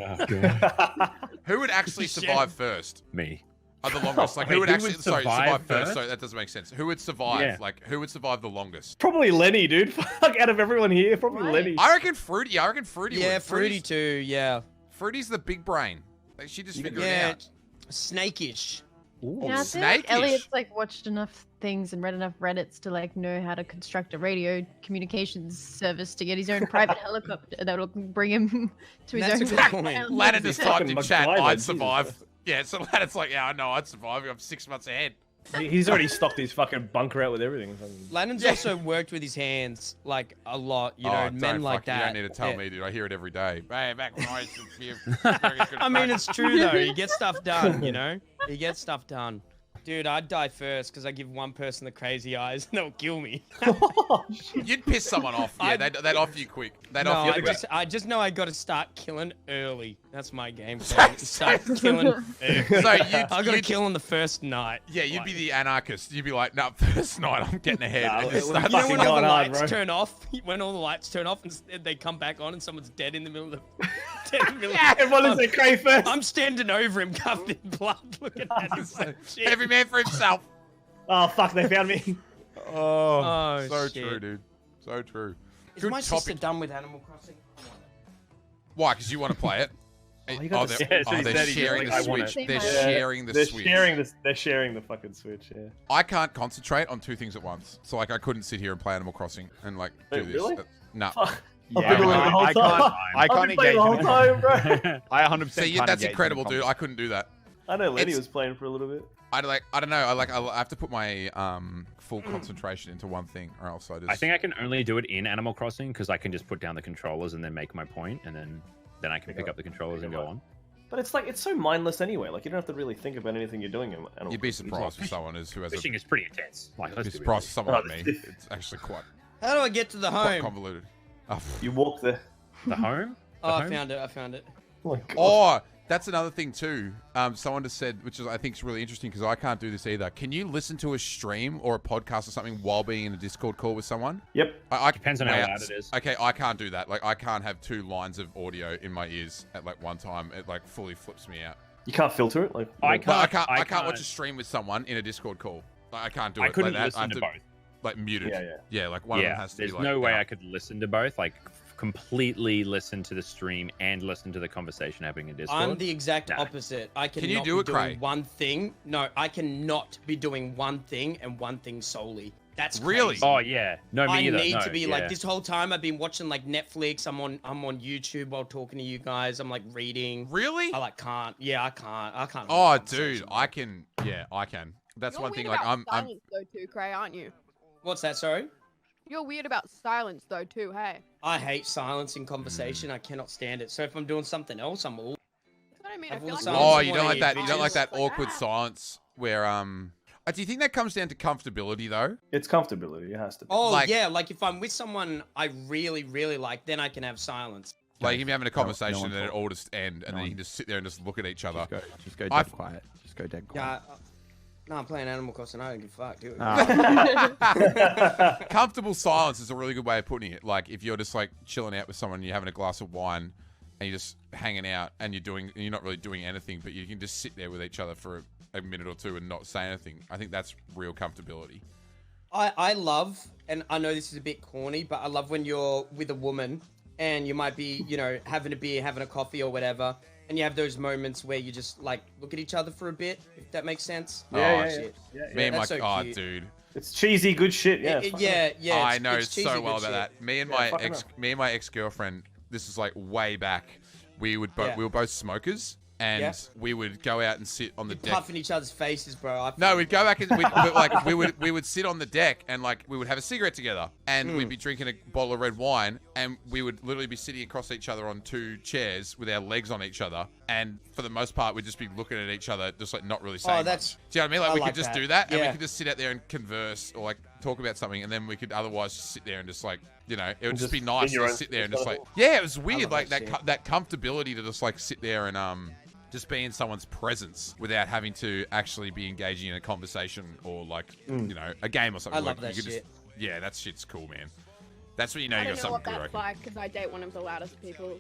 Oh, God. Who would actually Shit. survive first? Me. Are the longest? Like Wait, who would who actually would survive survive first? first? Sorry, that doesn't make sense. Who would survive? Yeah. Like who would survive the longest? Probably Lenny, dude. Fuck, out of everyone here, probably Why? Lenny. I reckon Fruity. Yeah, would. Fruity too. Yeah. Fruity's the big brain. Like she just figured it Yeah. out. Snakish. Ooh, Yeah, I feel like snakish. Elliot's like watched enough things and read enough Reddits to like know how to construct a radio communications service to get his own private helicopter that'll bring him to his That's own. a good point. island. Lannon just typed Fucking in chat, MacGyver, "I'd Jesus survive." Christ. Yeah, so Lannon's like, "Yeah, I know, I'd survive. I'm 6 months ahead." He's already stocked his fucking bunker out with everything. Lannon's also worked with his hands like a lot. You know, don't men like fuck- You that. don't need to tell Yeah. me, dude. I hear it every day. Hey, back when I used to be I mean, it's true though. You get stuff done. You know, you get stuff done. Dude, I'd die first because I give one person the crazy eyes and they'll kill me. You'd piss someone off. Yeah, they'd off you quick. They'd No, off you. I just know I got to start killing early. That's my game plan. Start killing early. So I got to you'd- kill on the first night. Yeah, you'd be the anarchist. You'd be like, "No, first night I'm getting ahead." Nah, and just we're start You know fucking when all the going hard, lights bro. turn off? When all the lights turn off and they come back on and someone's dead in the middle of the... dead in the middle of Everyone looks at Cray first. I'm standing over him covered in blood looking at him. like, shit. Every man for himself. Oh fuck, they found me. Oh, so shit. true, dude. So true. Is Good my sister topic. done with Animal Crossing? Why? Because you want to play it? you got the- they're, Yeah, so he they're said he's sharing like, the I want Switch. it. They're Yeah. sharing the They're Switch. They're sharing the fucking Switch. Yeah. I can't concentrate on two things at once. So like I couldn't sit here and play Animal Crossing and like do Wait, this. really? No. Fuck. Yeah, I've been doing it the whole I time. can't. I I've can't been playing engage. the whole in it. time, bro. I 100%. See, can't that's engage in incredible, the dude. I couldn't do that. I know Lenny It's- was playing for a little bit. I don't know. I have to put my full concentration into one thing, or else I just. I think I can only do it in Animal Crossing because I can just put down the controllers and then make my point, and then I can pick up the controllers and go on. But it's like it's so mindless anyway. Like you don't have to really think about anything you're doing. In Animal You'd be Crossing. surprised if someone who has Fishing is pretty intense. Like, You'd let's be be surprised if someone Oh, like me. It's actually quite How do I get to the home? convoluted. Oh, You walk the. the home. Oh, I home? found it. I found it. Oh, my God. Oh, that's another thing too. Someone just said, which is I think is really interesting because I can't do this either. Can you listen to a stream or a podcast or something while being in a Discord call with someone? Yep. I Depends on how loud it is. Okay, I can't do that. Like I can't have two lines of audio in my ears at like one time. It like fully flips me out. You can't filter it. Like I But can't. I can't watch a stream with someone in a Discord call. Like, I can't do it. I couldn't like that. listen I have to to, both. like muted. Yeah, yeah. Yeah, like one of them has to there's be like. no way out. I could listen to both. Like completely listen to the stream and listen to the conversation happening in Discord. I'm the exact No. opposite. I cannot you do be it, Cray? doing one thing. No, I cannot be doing one thing and one thing solely. That's Really? crazy. Oh yeah, no, me I either. need No, to be yeah. like this whole time. I've been watching like Netflix. I'm on YouTube while talking to you guys. I'm like reading. Really? I like can't. Yeah, I can't. I can't. Oh, hold dude, conversation. I can. Yeah, I can. That's You're one weird thing. Like about I'm. silence though too, Cray, aren't you? What's that? Sorry. You're weird about silence though too. Hey. I hate silence in conversation. I cannot stand it. So if I'm doing something else, I'm all. That's what I mean. I I've feel like also- Oh, Silence you is don't one like of that. your You don't like that Like, awkward ah. silence where Do you think that comes down to comfortability though? it's comfortability. It has to be. Oh Like- yeah, like if I'm with someone I really, really like, then I can have silence. Like if you're having a conversation one and then it talk. all just end, and No then you one- can just sit there and just look at each other. Just go I've- dead quiet. Just go dead quiet. Yeah. No, I'm playing Animal Crossing. I don't give a fuck, dude. Comfortable silence is a really good way of putting it. Like if you're just like chilling out with someone, you're having a glass of wine, and you're just hanging out, and you're not really doing anything, but you can just sit there with each other for a minute or two and not say anything. I think that's real comfortability. I love, and I know this is a bit corny, but I love when you're with a woman and you might be, you know, having a beer, having a coffee or whatever, and you have those moments where you just like look at each other for a bit, if that makes sense. Yeah, yeah, shit. Me and my That's so oh, cute. dude. It's cheesy, good shit. Yeah. it's fucking Yeah. I it's- know it's cheesy so well good about shit. that. Me and Yeah, my ex-girlfriend. This is like way back. We Yeah. were both smokers, and Yeah. we would go out and sit on the deck. Puffing each other's faces, bro. No, we'd go back and but like we would sit on the deck and like we would have a cigarette together, and we'd be drinking a bottle of red wine, and we would literally be sitting across each other on two chairs with our legs on each other, and for the most part we'd just be looking at each other, just like not really saying. that's- much. Do you know what I mean? Like I we like could just that. do that, and we Yeah. could just sit out there and converse or like talk about something, and then we could otherwise just sit there and just like it would just be just nice in your to own sit there and space, just like kind it was weird, love like that that comfortability to just like sit there and just be in someone's presence without having to actually be engaging in a conversation or like you know a game or something. I love like, that you could shit. Yeah, that shit's cool, man. That's when you know I you don't got know what something good. I that's reckon. like because I date one of the loudest people.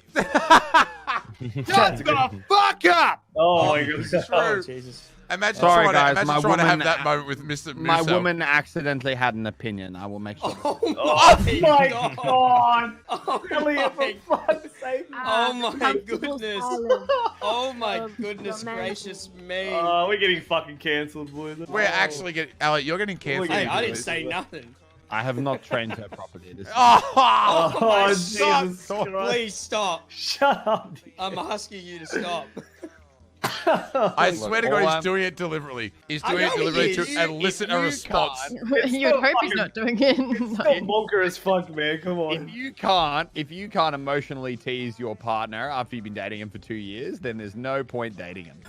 Shut the fuck up! Oh my god. Oh, Jesus. Imagine Sorry, trying, guys, imagine my trying to have woman- that moment with Mr. My Muselk. woman accidentally had an opinion. I will make sure. Oh Oh my my god. god. Oh Elliot, my, for fuck's sake. oh my Comfortable goodness. silence. Oh my of goodness romantic. gracious me. Oh, we're getting fucking cancelled, boys. We're actually getting Elliot. You're getting cancelled. Hey, I because didn't of say this. nothing. I have not trained her properly. This is- Oh, Oh, my Jesus God. Christ. Please stop. Shut up. I'm asking you to stop. I swear to all God, he's I'm- doing it deliberately. He's I doing it know he deliberately is. to elicit a you response. can't- You'd hope he's not doing it. Still bonker as fuck, man. Come on. If you can't emotionally tease your partner after you've been dating him for 2 years, then there's no point dating him.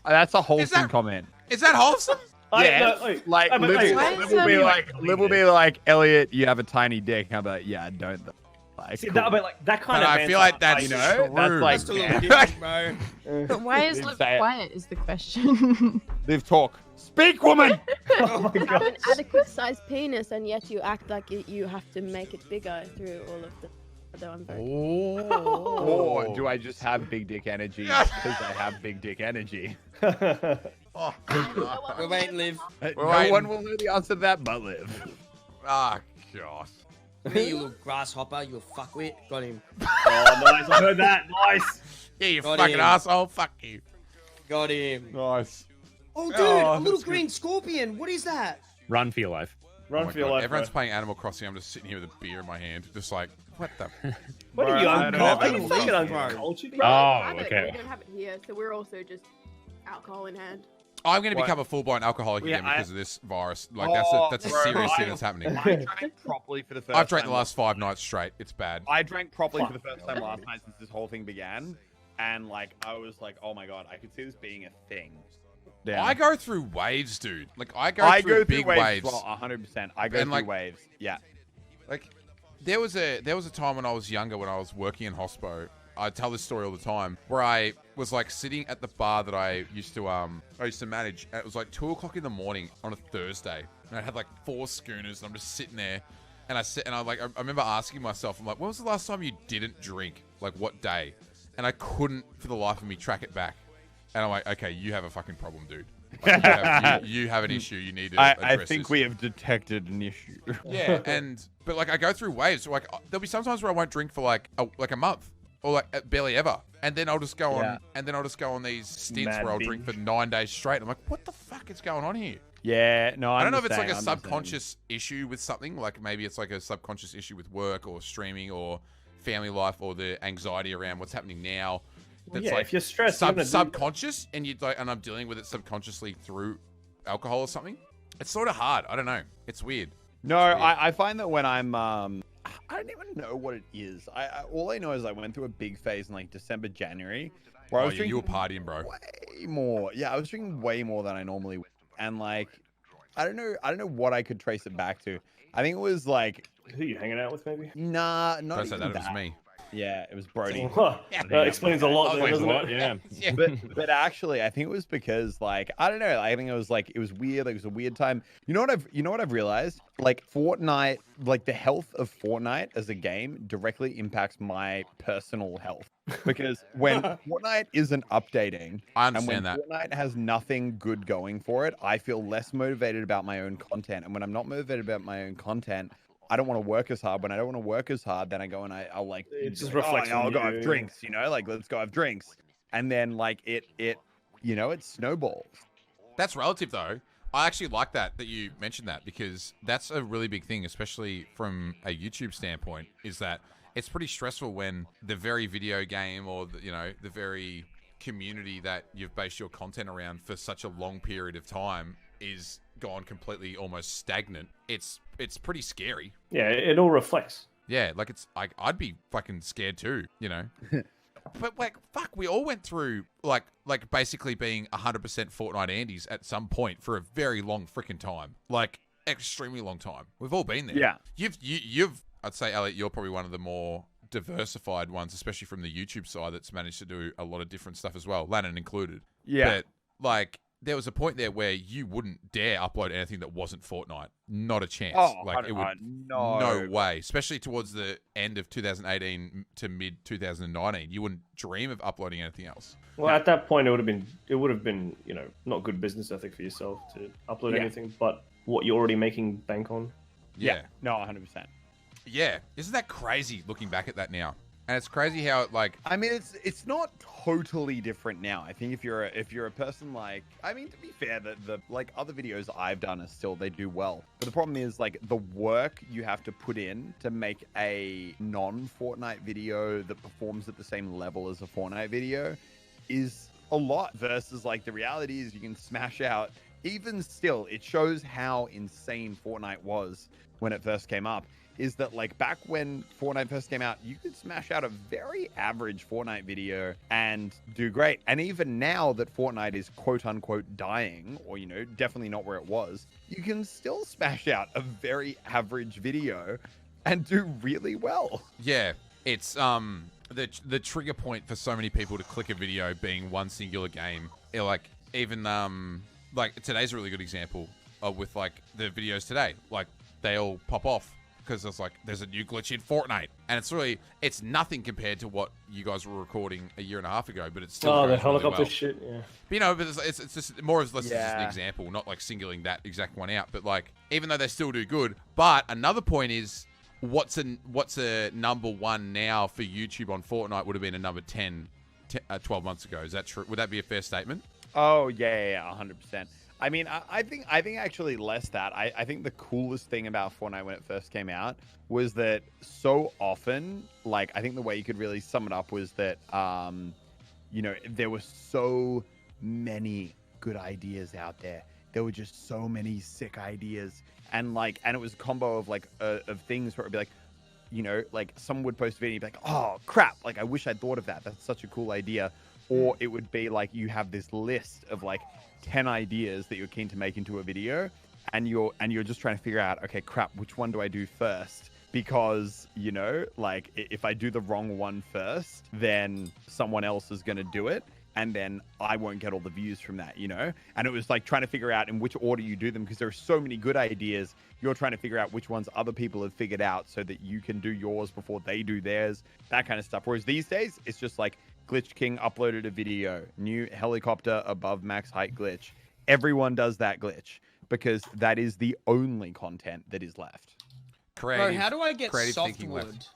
That's a wholesome that- comment. Is that wholesome? Like but- Liv, Why is Liv will that be even- like, Liv will be like, Elliot, you have a tiny dick. I'm like, yeah, I don't. Like, See, cool. that, but like that kind But of. I feel like that's you know, that's true. like Just a little bit, bro. But why is Didn't Liv say it. quiet is the question. Liv talk. Speak, woman. Oh my You have god. an adequate sized penis, and yet you act like you have to make it bigger through all of the. Although I'm very. Or do I just have big dick energy because I have big dick energy? Oh, We're waiting, Liv. No waiting. one will know the answer to that but Liv. ah, gosh. Me, you little grasshopper, you fuckwit. Got him. Oh, nice. I heard that. Nice. Yeah, you Got fucking him. asshole. Fuck you. Got him. Nice. Oh, dude, Oh, a little that's green scorpion. What is that? Run for your life. Run Oh my for your God. life. Everyone's bro. playing Animal Crossing. I'm just sitting here with a beer in my hand, just like, what the? What are you I don't uncultured? have Are you that. fucking Bro. uncultured? We bro? don't Oh, have it. okay. We don't have it here, so we're also just alcohol in hand. I'm going to What? become a full-blown alcoholic Yeah, again because of this virus. Like Oh, that's a bro, serious thing I- that's happening. I drank properly for the first I've drank the time. last 5 nights straight. It's bad. I drank properly for the first time last night since this whole thing began, and like I was like, oh my god, I could see this being a thing. Yeah. I go through waves, dude. Like I go I through go big through waves. waves. Well, 100%. I go And, through like- waves. Yeah. Like there was a time when I was younger, when I was working in hospo. I tell this story all the time, where I was like sitting at the bar that I used to manage. And it was like 2 o'clock in the morning on a Thursday, and I had like 4 schooners, and I'm just sitting there, and I remember asking myself, I'm like, when was the last time you didn't drink? Like what day? and I couldn't for the life of me track it back. And I'm like, okay, you have a fucking problem, dude. Like, you have an issue. You need to address I think this. we have detected an issue. Yeah, but like I go through waves. So like there'll be sometimes where I won't drink for like a month or like barely ever, and then I'll just go on these stints Mad where I'll drink for 9 days straight. I'm like, what the fuck is going on here? Yeah, no, I don't know if it's like a subconscious issue with something. Like maybe it's like a subconscious issue with work or streaming or family life or the anxiety around what's happening now. That's yeah, like if you're stressed, subconscious, and and I'm dealing with it subconsciously through alcohol or something. It's sort of hard. I don't know. It's weird. No, It's weird. I find that when I'm I don't even know what it is. All I know is I went through a big phase in like December, January, where I was drinking you were partying, bro. way more. Yeah, I was drinking way more than I normally would. And like, I don't know what I could trace it back to. I think it was like, who are you hanging out with, maybe? Nah, not Don't say even that. It was me. Yeah, it was Brodie. That explains a lot, Oh, doesn't what? it? Yeah. But actually, I think it was because like I don't know. I think it was weird. Like, it was a weird time. You know what I've realized? Like Fortnite, like the health of Fortnite as a game directly impacts my personal health because when Fortnite isn't updating, I and when understand that. Fortnite has nothing good going for it, I feel less motivated about my own content. And when I'm not motivated about my own content, I don't want to work as hard. When I don't want to work as hard, then I go and I'll like, it just reflects. I'll go have drinks, you know, like let's go have drinks, and then like it snowballs. That's relative, though. I actually like that you mentioned that because that's a really big thing, especially from a YouTube standpoint, is that it's pretty stressful when the very video game or the very community that you've based your content around for such a long period of time is gone completely almost stagnant. It's pretty scary. Yeah, it all reflects. Yeah, like I'd be fucking scared too, But like, fuck, we all went through like basically being 100% Fortnite Andes at some point for a very long freaking time, like extremely long time. We've all been there. Yeah. You've I'd say, Elliot, you're probably one of the more diversified ones, especially from the YouTube side, that's managed to do a lot of different stuff as well, Lannon included. Yeah. But like, there was a point there where you wouldn't dare upload anything that wasn't Fortnite. Not a chance. Oh, like it would. No way. Especially towards the end of 2018 to mid 2019, you wouldn't dream of uploading anything else. Well, at that point, it would have been, not good business ethic for yourself to upload anything, but what you're already making bank on. Yeah. No, 100%. Yeah. Isn't that crazy looking back at that now? And it's crazy how it like. I mean, it's not totally different now. I think if you're a person like, I mean, to be fair, the like other videos I've done they do well. But the problem is like the work you have to put in to make a non-Fortnite video that performs at the same level as a Fortnite video is a lot versus like the reality is you can smash out. Even still, it shows how insane Fortnite was when it first came up. Is that like back when Fortnite first came out, you could smash out a very average Fortnite video and do great. And even now that Fortnite is quote unquote dying, or definitely not where it was, you can still smash out a very average video and do really well. Yeah, it's the trigger point for so many people to click a video being one singular game. Like even like today's a really good example with like the videos today. Like they all pop off. Because it's like there's a new glitch in Fortnite, and it's nothing compared to what you guys were recording a year and a half ago, but it's still the goes really helicopter well. shit, yeah. But it's just more or less just an example, not like singling that exact one out. But like even though they still do good, but another point is what's a number one now for YouTube on Fortnite would have been a number 10 12 months ago. Is that true? Would that be a fair statement? Oh yeah, 100%. I mean, I think actually less that. I think the coolest thing about Fortnite when it first came out was that so often, like, I think the way you could really sum it up was that, there were so many good ideas out there. There were just so many sick ideas. And it was a combo of of things where it'd be like, like someone would post a video and be like, oh crap, like I wish I'd thought of that. That's such a cool idea. Or it would be like you have this list of like 10 ideas that you're keen to make into a video, and you're just trying to figure out, okay, crap, which one do I do first? Because, like if I do the wrong one first, then someone else is going to do it, and then I won't get all the views from that, And it was like trying to figure out in which order you do them, because there are so many good ideas. You're trying to figure out which ones other people have figured out so that you can do yours before they do theirs, that kind of stuff. Whereas these days, it's just like, Glitch King uploaded a video. New helicopter above max height glitch. Everyone does that glitch because that is the only content that is left. Creative, Bro, how do I get creative thinking softwood? left.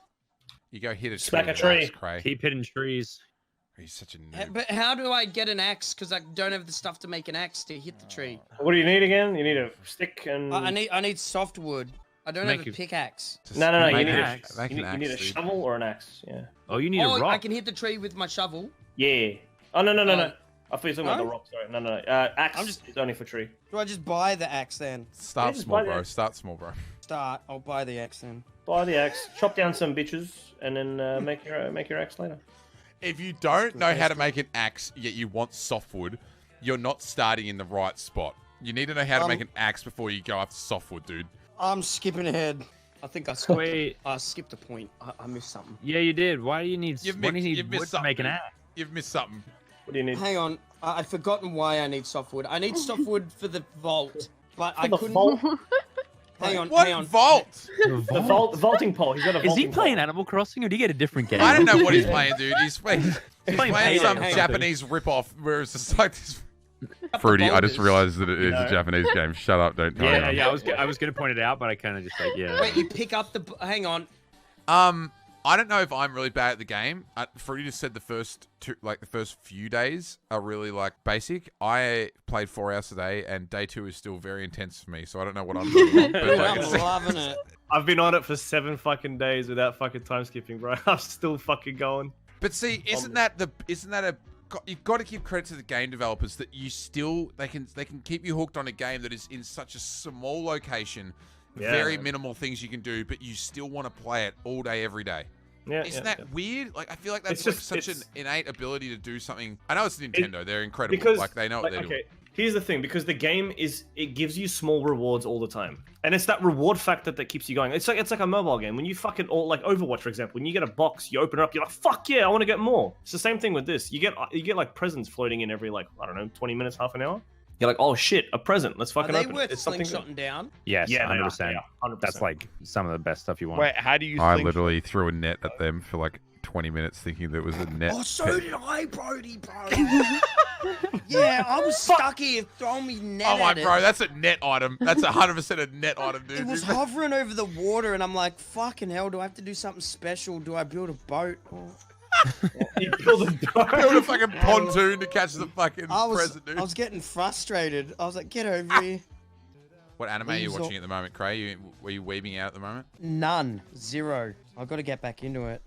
You go hit a Smack tree. a tree. with axe, Cray. Keep hitting trees. He's such a noob. But how do I get an axe? Because I don't have the stuff to make an axe to hit the tree. What do you need again? You need a stick and. I need softwood. I don't have a pickaxe. No. You Make need an a axe. you need a shovel or an axe. Yeah. Oh, you need a rock. I can hit the tree with my shovel. Yeah. Oh no. I thought you were talking about the No? rock. Sorry. No. Axe is only for tree. Do I just buy the axe then? Start just small, buy bro. that. Start small, bro. I'll buy the axe then. Buy the axe, chop down some bitches, and then make your axe later. If you don't know how to make an axe, yet you want softwood, you're not starting in the right spot. You need to know how to make an axe before you go after softwood, dude. I'm skipping ahead. I think I skipped. Wait. I skipped a point. I missed something. Yeah, you did. Why do you need? You've why do you missed- need you've missed wood to something, make an dude. axe? You've missed something. What do you need? Hang on. I'd forgotten why I need softwood. I need softwood for the vault, but I the couldn't. vault? Hang on. What Hang on. vault? The vaulting pole. He's got a vaulting Is he playing pole. Animal Crossing or do you get a different game? I don't know what he's playing, dude. He's playing playing some Payday. Japanese ripoff where it's just like this. Fruity, I just realized that it is a Japanese game. Shut up, don't tell Yeah, me. yeah. I was gonna point it out, but I kind of just like yeah. Wait, you pick up the. Hang on. I don't know if I'm really bad at the game. Fruity just said the first few days are really like basic. I played 4 hours today, and day 2 is still very intense for me. So I don't know what I'm doing wrong. But like, I'm loving it. I've been on it for 7 fucking days without fucking time skipping, bro. I'm still fucking going. But see, isn't that a you've got to give credit to the game developers that you still they can keep you hooked on a game that is in such a small location, very minimal things you can do, but you still want to play it all day every day. Yeah, Isn't that weird? Like I feel like that's It's like just- such an innate ability to do something. I know it's Nintendo; they're incredible. Because Like they know what they're doing. Here's the thing, because the game it gives you small rewards all the time, and it's that reward factor that keeps you going. It's like a mobile game. When you fucking like Overwatch, for example, when you get a box, you open it up, you're like, fuck yeah, I want to get more. It's the same thing with this. You get like presents floating in every like I don't know 20 minutes, half an hour. You're like, oh shit, a present. Let's Are fucking they open it. worth It's something. slingshotting down? Yes, Yeah, they are. 100%. Yeah, 100%. That's like some of the best stuff you want. Wait, how do you? I slingshot? literally threw a net at them for like 20 minutes, thinking there was a net. Oh, so did I, Brodie, bro. Yeah, I was stuck here throwing me net Oh my at it. bro, that's a net item. That's 100% a net item, dude. It was hovering over the water, and I'm like, fucking hell, do I have to do something special? Do I build a boat? You build a Build a fucking pontoon to catch the fucking present, dude. I was getting frustrated. I was like, get over here. What anime are you watching at the moment, Cray? Were you weaving out at the moment? None. Zero. I've got to get back into it.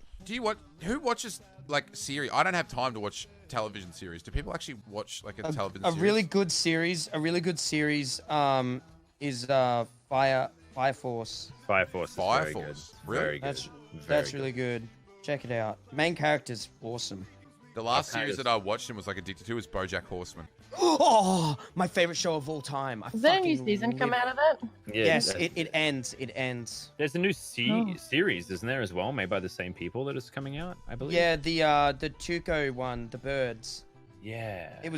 Who watches like series? I don't have time to watch television series. Do people actually watch like a television A series? really good series. A really good series is Fire Force. Fire Force. Is Fire very Force. Good. Really? Very good. That's Very really good. Check it out. Main character's awesome. The last Okay. series that I watched and was like addicted to was BoJack Horseman. Oh, my favorite show of all time. Is there a new fucking season come live- out of that? Yeah, Yes, that's- it ends. It ends. There's a new Oh. series, isn't there, as well, made by the same people that is coming out, I believe. Yeah, the Tuco one, the birds. Yeah. It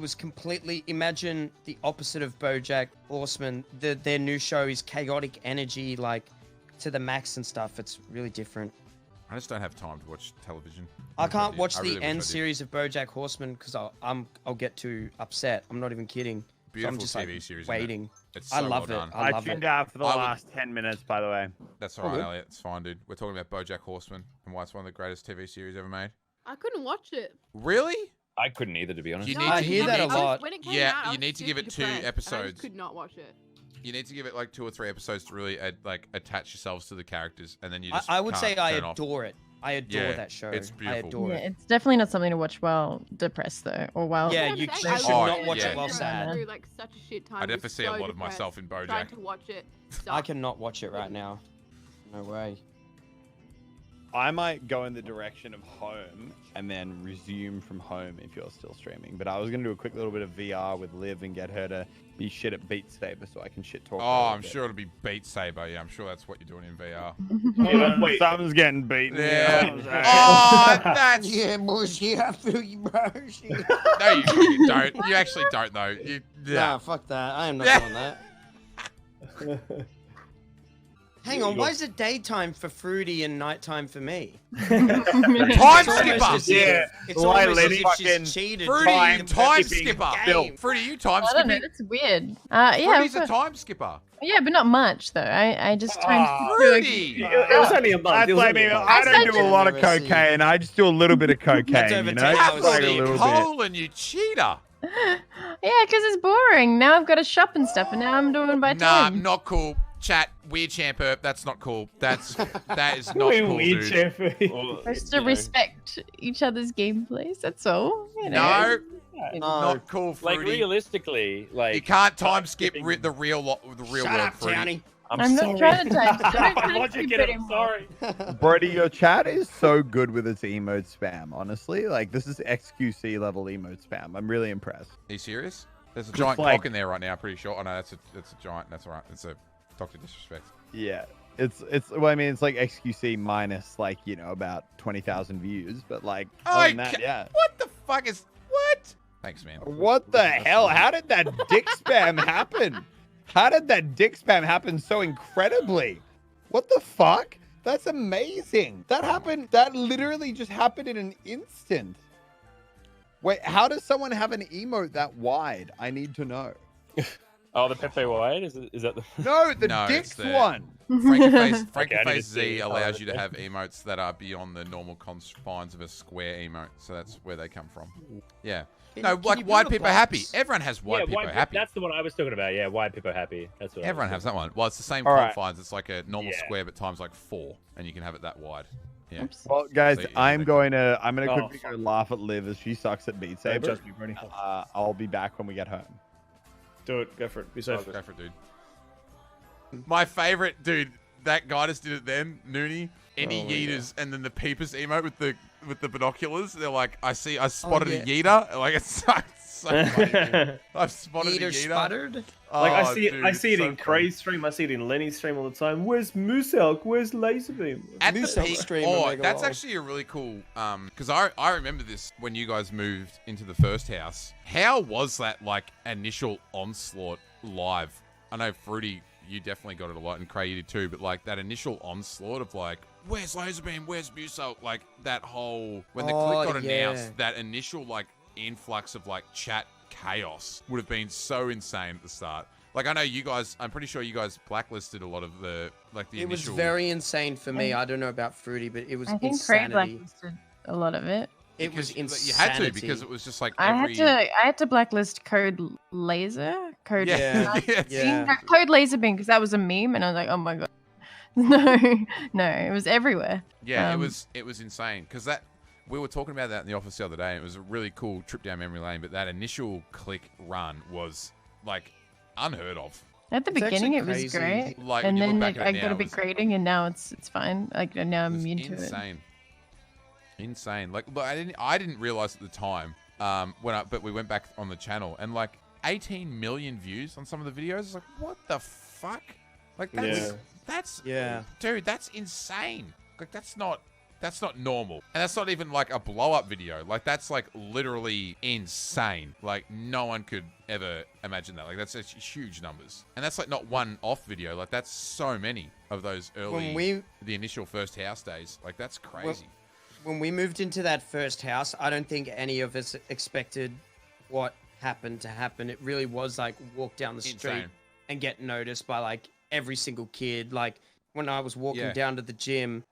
was completely, imagine the opposite of BoJack Horseman. Their new show is chaotic energy, like to the max and stuff. It's really different. I just don't have time to watch television. I can't watch I really the wish I end did. series of BoJack Horseman because I'll get too upset. I'm not even kidding. Beautiful I'm just TV like series. isn't it? waiting. It's I so love well it. done. I I love tuned it. out for the I would- last 10 minutes, by the way. That's all right, Elliot. It's fine, dude. We're talking about BoJack Horseman and why it's one of the greatest TV series ever made. I couldn't watch it. Really? I couldn't either, to be honest. You No, need I to- hear you that a need to- lot. When it came Yeah, out, I you was need to give super it 2 depressed, and I episodes. just could not watch it. You need to give it like 2 or 3 episodes to really like attach yourselves to the characters, and then you just I would can't say I turn off. adore it. I adore Yeah, that show. it's I beautiful. adore Yeah, it. it's definitely not something to watch while depressed though, or while. Yeah, I'm you saying, should I not literally watch it went while sad. through, like such a shit time. I definitely was see a so lot of depressed, myself in Tried BoJack. to watch it. I sucked. cannot watch it right now. No way. I might go in the direction of home and then resume from home if you're still streaming. But I was going to do a quick little bit of VR with Liv and get her to be shit at Beat Saber so I can shit talk. Oh, I'm sure it'll be Beat Saber. Yeah, I'm sure that's what you're doing in VR. Yeah, wait. Someone's getting beaten. Yeah. Yeah. Oh, that's Yeah, bullshit. I feel you, bro. Shit. no, you fucking don't. You actually don't though. You, Nah, yeah. fuck that. I am not Yeah. doing that. Hang on, why is it daytime for Fruity and nighttime for me? Time It's skipper. almost as if- It's Why, almost as Lenny? if Fucking she's cheated. Fruity, time skipping skipper. game. Fruity, you time I don't know. skipping. That's weird. Yeah, Fruity's a but, time skipper. yeah, but not much though. I just time skip to Fruity. It was only a month. That's It was like only me. a month. I don't I do a said- lot of Never seen. cocaine. I just do a little bit of cocaine. over You 10 know, hours. Just like a Absolutely, little bit. Colin, you cheater. Yeah, because it's boring. Now I've got to shop and stuff, and now I'm doing by Nah, time. not cool. Chat, weird champer. That's not cool. That is not cool, Weird dude. champion. We're supposed to respect each other's gameplays. That's all. You know. No, No. not cool, Like Fruity. realistically, like You can't time skip skipping- the real Shut world, up, Fruity. Townie. I'm not trying to time skip. I'm I'm trying to watching skip it. it I'm in. sorry. Brody, your chat is so good with its emote spam. Honestly, like this is XQC level emote spam. I'm really impressed. Are you serious? There's a giant like- cock in there right now. Pretty sure. Oh no, that's a giant. That's all right. It's a Dr. Disrespect. Yeah, it's well, I mean, it's like XQC minus like about 20,000 views, but like other than that, yeah. What the fuck is what? Thanks, man. What the hell? How did that dick spam happen? How did that dick spam happen so incredibly? What the fuck? That's amazing. That happened. That literally just happened in an instant. Wait, how does someone have an emote that wide? I need to know. Oh, the Pepe Wide is that the? No, the No, dicks it's the- one. Frankenface Okay, I need to Z see. allows you to Okay. have emotes that are beyond the normal confines of a square emote, so that's where they come from. Yeah. No, Can like you white build a people happy. box? Everyone has white people Wide, happy. That's the one I was talking about. Yeah, Wide Pippo Happy. That's what. Everyone has that one. Well, it's the same All right. confines. It's like a normal Yeah. square, but times like 4, and you can have it that wide. Yeah. Oops. Well, guys, So, yeah, I'm like- gonna Oh, quickly go laugh at Liv as she sucks at Beat Don't Saber. judge me, Brodie. I'll be back when we get home. Do it. Go for it. Be safe. Go for it, dude. My favorite, dude. That guy just did it then, Noonie. Any yeeters, and then the peepers emote with the binoculars. They're like, I spotted a yeeter. Like it's so funny. I've spotted Eater a yeeter. sputtered. Like Oh, I see it. dude, I see it so in Cray's stream. I see it in Lenny's stream all the time. Where's Muselk? Where's Laserbeam? At the Muselk peak, stream oh, Omega that's Live. actually a really cool. Because I remember this when you guys moved into the first house. How was that like initial onslaught live? I know Fruity, you definitely got it a lot, and Cray you did too. But like that initial onslaught of like, where's Laserbeam? Where's Muselk? Like that whole when the click got announced, that initial like influx of like chat chaos would have been so insane at the start. Like I know you guys, I'm pretty sure you guys blacklisted a lot of the like the It was initial. very insane for me. I don't know about Fruity, but it was I think Cray insanity. blacklisted a lot of it. It was because insanity. you had to because it was just like I every. had to blacklist Code Laser. Code Yeah, Yeah. Code Laserbeam because that was a meme, and I was like, oh my god. No, it was everywhere. Yeah, it was insane because that we were talking about that in the office the other day. And it was a really cool trip down memory lane, but that initial click run was like unheard of. At the It's beginning, actually it was crazy. great, Like and when you look then back at I it got now, a bit it's- grading, and now it's fine. Like now It I'm was into it. insane. Insane. Like, but I didn't realize at the time but we went back on the channel and like 18 million views on some of the videos. It's like, what the fuck? Like that's Yeah. dude, that's insane. Like that's not normal. And that's not even like a blow up video. Like that's like literally insane. Like no one could ever imagine that. Like that's huge numbers. And that's like not one off video. Like that's so many of those early the initial first house days. Like that's crazy. When we moved into that first house, I don't think any of us expected what happened to happen. It really was like walk down the street Insane. and get noticed by like every single kid. Like when I was walking Yeah. down to the gym,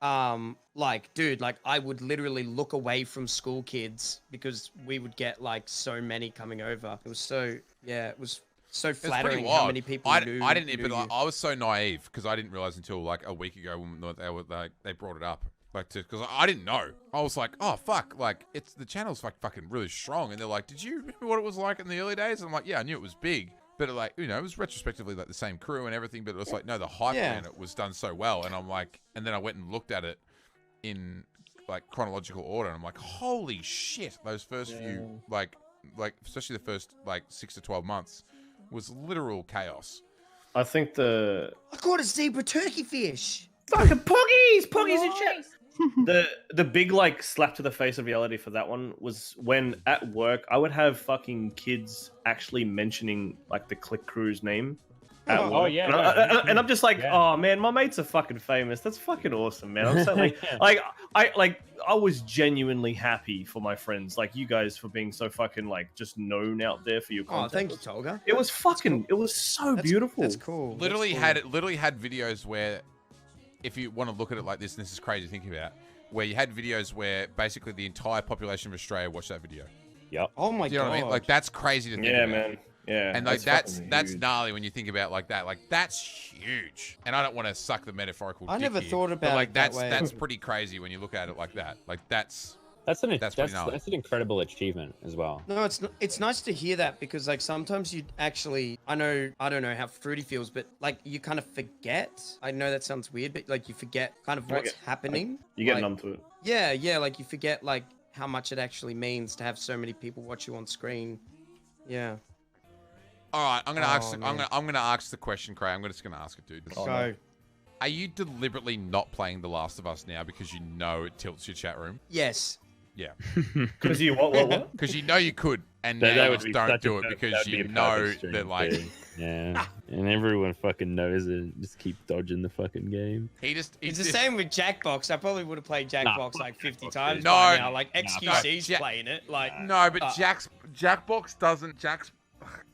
like dude, like I would literally look away from school kids because we would get like so many coming over. It was so it was so It's flattering pretty how wild. many people I knew. didn't knew even. you. I was so naive because I didn't realize until like a week ago when they brought it up. Like, because I didn't know. I was like, oh fuck, like the channel's like fucking really strong. And they're like, did you remember what it was like in the early days? And I'm like, yeah, I knew it was big, but like, you know, it was retrospectively like the same crew and everything. But it was like, no, the hype around it was done so well. And I'm like, and then I went and looked at it in like chronological order. And I'm like, holy shit, those first few like especially the first like 6 to 12 months was literal chaos. I think I caught a zebra turkey fish. fucking poggies in chat. The big like slap to the face of reality for that one was when at work I would have fucking kids actually mentioning like the Click Crew's name at Oh, work. yeah, And, no, and I'm just like, yeah. oh man, my mates are fucking famous. That's fucking awesome, man. I'm so I was genuinely happy for my friends, like you guys, for being so fucking like just known out there for your Oh, content. thank you, Tolga. It was fucking. It was so beautiful. That's cool. Literally That's cool. had videos where, if you want to look at it like this, and this is crazy to think about, where you had videos where basically the entire population of Australia watched that video. Yep. Oh my Do you know god. what I mean? Like that's crazy to think Yeah, about. man. Yeah. And like that's fucking huge. gnarly when you think about it like that. Like that's huge. And I don't want to suck the metaphorical. I dick never here, thought but about like it that that's way. pretty crazy when you look at it like that. Like that's That's an That's pretty gnarly. that's an incredible achievement as well. No, it's nice to hear that because like sometimes you actually I don't know how Fruity feels, but like you kind of forget. I know that sounds weird, but like you forget kind of what's happening. You get like, numb to it. Yeah, like you forget like how much it actually means to have so many people watch you on screen. Yeah. all right. I'm gonna ask. man. I'm gonna ask the question, Cray. I'm just gonna ask it, dude. So Are you deliberately not playing The Last of Us now because you know it tilts your chat room? yes. Yeah. Because you what? Because you know you could, and That now you would just be don't such do a it perfect- because that'd be you a know perfect stream that like too. Yeah, and everyone fucking knows it. Just keep dodging the fucking game. It's the same with Jackbox. I probably would have played Jackbox like 50 times No. by now. Like XQC's No, playing it. Like No, but Jackbox doesn't.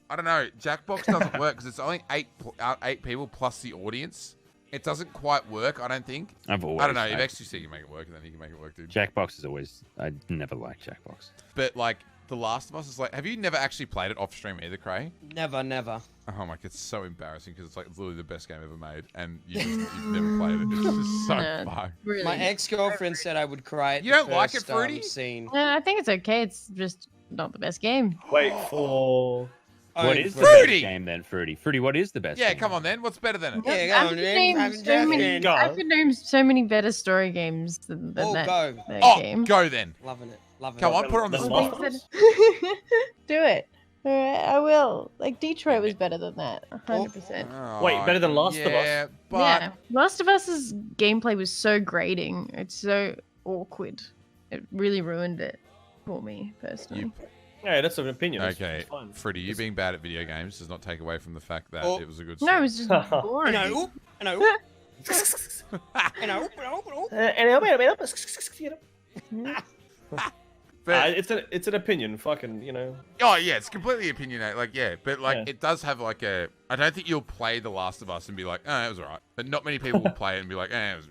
I don't know. Jackbox doesn't work because it's only eight people plus the audience. It doesn't quite work. I don't think. I've always. I don't know. If XQC can make it work, then he can make it work, dude. Jackbox is always. I never liked Jackbox. But like The Last of Us is like. Have you never actually played it off stream either, Cray? never. Oh my god, it's so embarrassing because it's like literally the best game ever made, and you've never played it. It's just so No, fun. really. My ex-girlfriend said I would cry at You the don't like first, it, Fruity? scene. I think it's okay. It's just not the best game. Wait for. What is the Fruity! best game then, Fruity? Fruity, what is the best? Yeah, game? come on then. What's better than it? Yeah, I go on, could man. name Haven't so just many. been- I could name so many better story games than Oh, that, go. that Oh, game. go then. Loving it. Come on, put it on the The spot. Last- Do it. All right, I will. Like Detroit was better than that, 100%. Oh, Wait, better than Last of Us? Yeah, but Yeah, Last of Us's gameplay was so grating. It's so awkward. It really ruined it for me personally. you Yeah, that's an opinion. It's okay, fine. Fruity, you being bad at video games does not take away from the fact that Oh. it was a good. No, story. it was just boring. No. But, it's an opinion. Fucking, you know. oh yeah, it's completely opinionated. Like yeah, but like Yeah. it does have like a. I don't think you'll play The Last of Us and be like, oh, it was alright. But not many people will play it and be like, it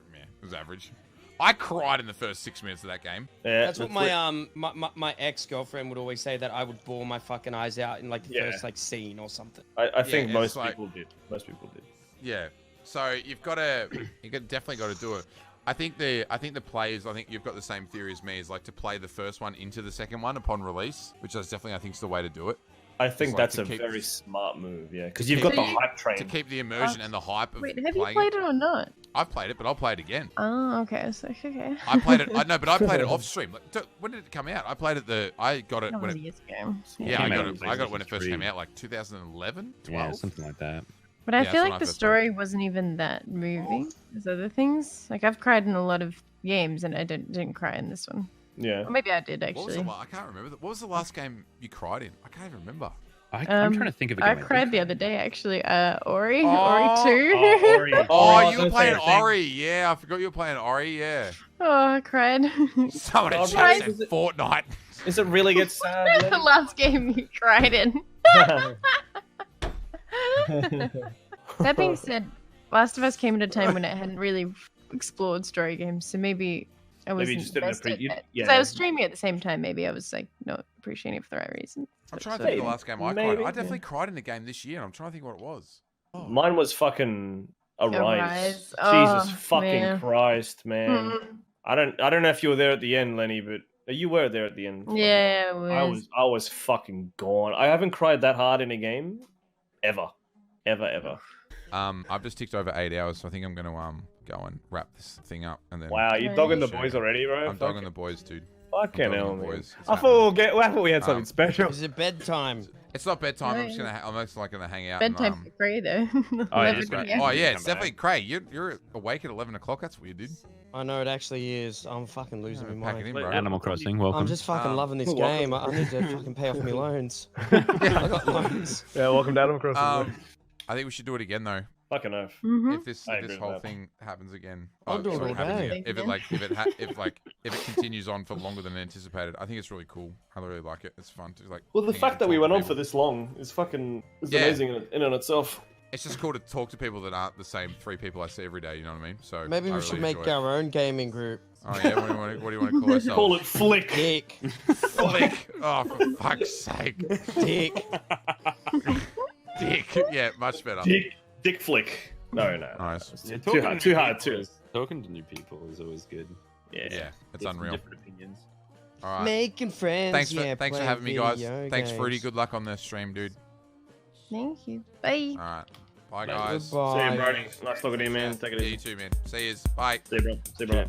was average. I cried in the first 6 minutes of that game. Yeah, That's what my ex-girlfriend would always say, that I would bawl my fucking eyes out in like the Yeah. first like scene or something. I think it's most like- people did. Most people did. Yeah. So you've got to, definitely got to do it. I think the players, I think you've got the same theory as me, is like to play the first one into the second one upon release, which is definitely, I think, is the way to do it. I think like that's to a keep- very smart move. Yeah, because to you've got keep- the hype train. To keep the immersion and the hype of Wait, have you playing played it or not? I've played it, but I'll play it again. Oh, okay. So okay. I played it. I played it off stream. Like, when did it come out? I played it. I got it That when was it. years ago. Yeah, I Came out got on it. I got it when it first PlayStation came 3. out, like 2011, 12. Yeah, something like that. But I Yeah, feel that's when like I the first story wasn't even that moving as other things. Like I've cried in a lot of games, and I didn't cry in this one. Yeah. Or maybe I did What was actually. I can't remember. What was the last game you cried in? I can't even remember. I'm trying to think of a game. I cried the other day actually. Ori, Oh, Ori 2. Oh, Ori. Oh, you were don't say playing a thing. Ori. Yeah, I forgot you were playing Ori. Yeah. Oh, I cried. Someone in God, chat right. said Fortnite. Is it really get sad? The last game you cried in. That being said, Last of Us came at a time when it hadn't really explored story games, so maybe I Maybe you wasn't just didn't best at appre- you- that. 'Cause yeah. I was streaming at the same time. Maybe I was like not appreciating it for the right reason. I'm So- trying to so- think of the last game I cried. Maybe, I definitely yeah. cried in a game this year, and I'm trying to think what it was. Oh. Mine was fucking Arise. Arise. Jesus Oh, fucking man. Christ, man. Mm. I don't know if you were there at the end, Lenny, but you were there at the end. Yeah, it was. I was fucking gone. I haven't cried that hard in a game ever. Ever. I've just ticked over 8 hours, so I think I'm gonna go and wrap this thing up, and then. Wow, you're Yeah. dogging the Sure. boys already, bro? I'm dogging the boys, dude. Fucking dogging hell, the man. boys. It's I thought we had something Um, special. Is it bedtime? It's not bedtime. I'm No, just gonna. I'm just like gonna hang out. Bedtime And, for Cray though. Oh, yeah, 11 it's right. PM. Oh yeah, Come it's back. definitely Cray. You're awake at 11 o'clock. That's weird, dude. I know it actually is. I'm fucking losing my Pack it in, mind. bro. Animal Crossing, welcome. I'm just fucking Um, loving this welcome. game. I need to fucking pay off my loans. I got loans. Yeah, welcome to Animal Crossing. Um, I think we should do it again though. Fucking oath. If this I agree whole with that. thing happens again, I'll do it sorry, all happens day. again. If it continues on for longer than anticipated, I think it's really cool. I really like it. It's fun to like. Well, the hang out fact and that we talk to went on people. for this long is fucking Yeah. amazing in and itself. It's just cool to talk to people that aren't the same 3 people I see every day. You know what I mean? So Maybe I we should really make enjoy it. our own gaming group. Oh yeah, what do you want to call ourselves? Call it Flick. Dick. Flick. Oh, for fuck's sake. Dick. Dick. Yeah, much better. Dick Flick. No. Nice. Yeah, Too hard. Too hard. Talking to new people is always good. Yeah, it's Different- unreal. Different opinions. All right. Making friends. Thanks for yeah, thanks for playing having me, guys. video Thanks, games. Fruity. Good luck on the stream, dude. Thank you. Bye. All right. Bye, Mate, guys. See Goodbye. you, Brody. Nice talking to you, man. Take it Yeah, easy. you too, man. See yous. Bye. See you, bro. See you, bro.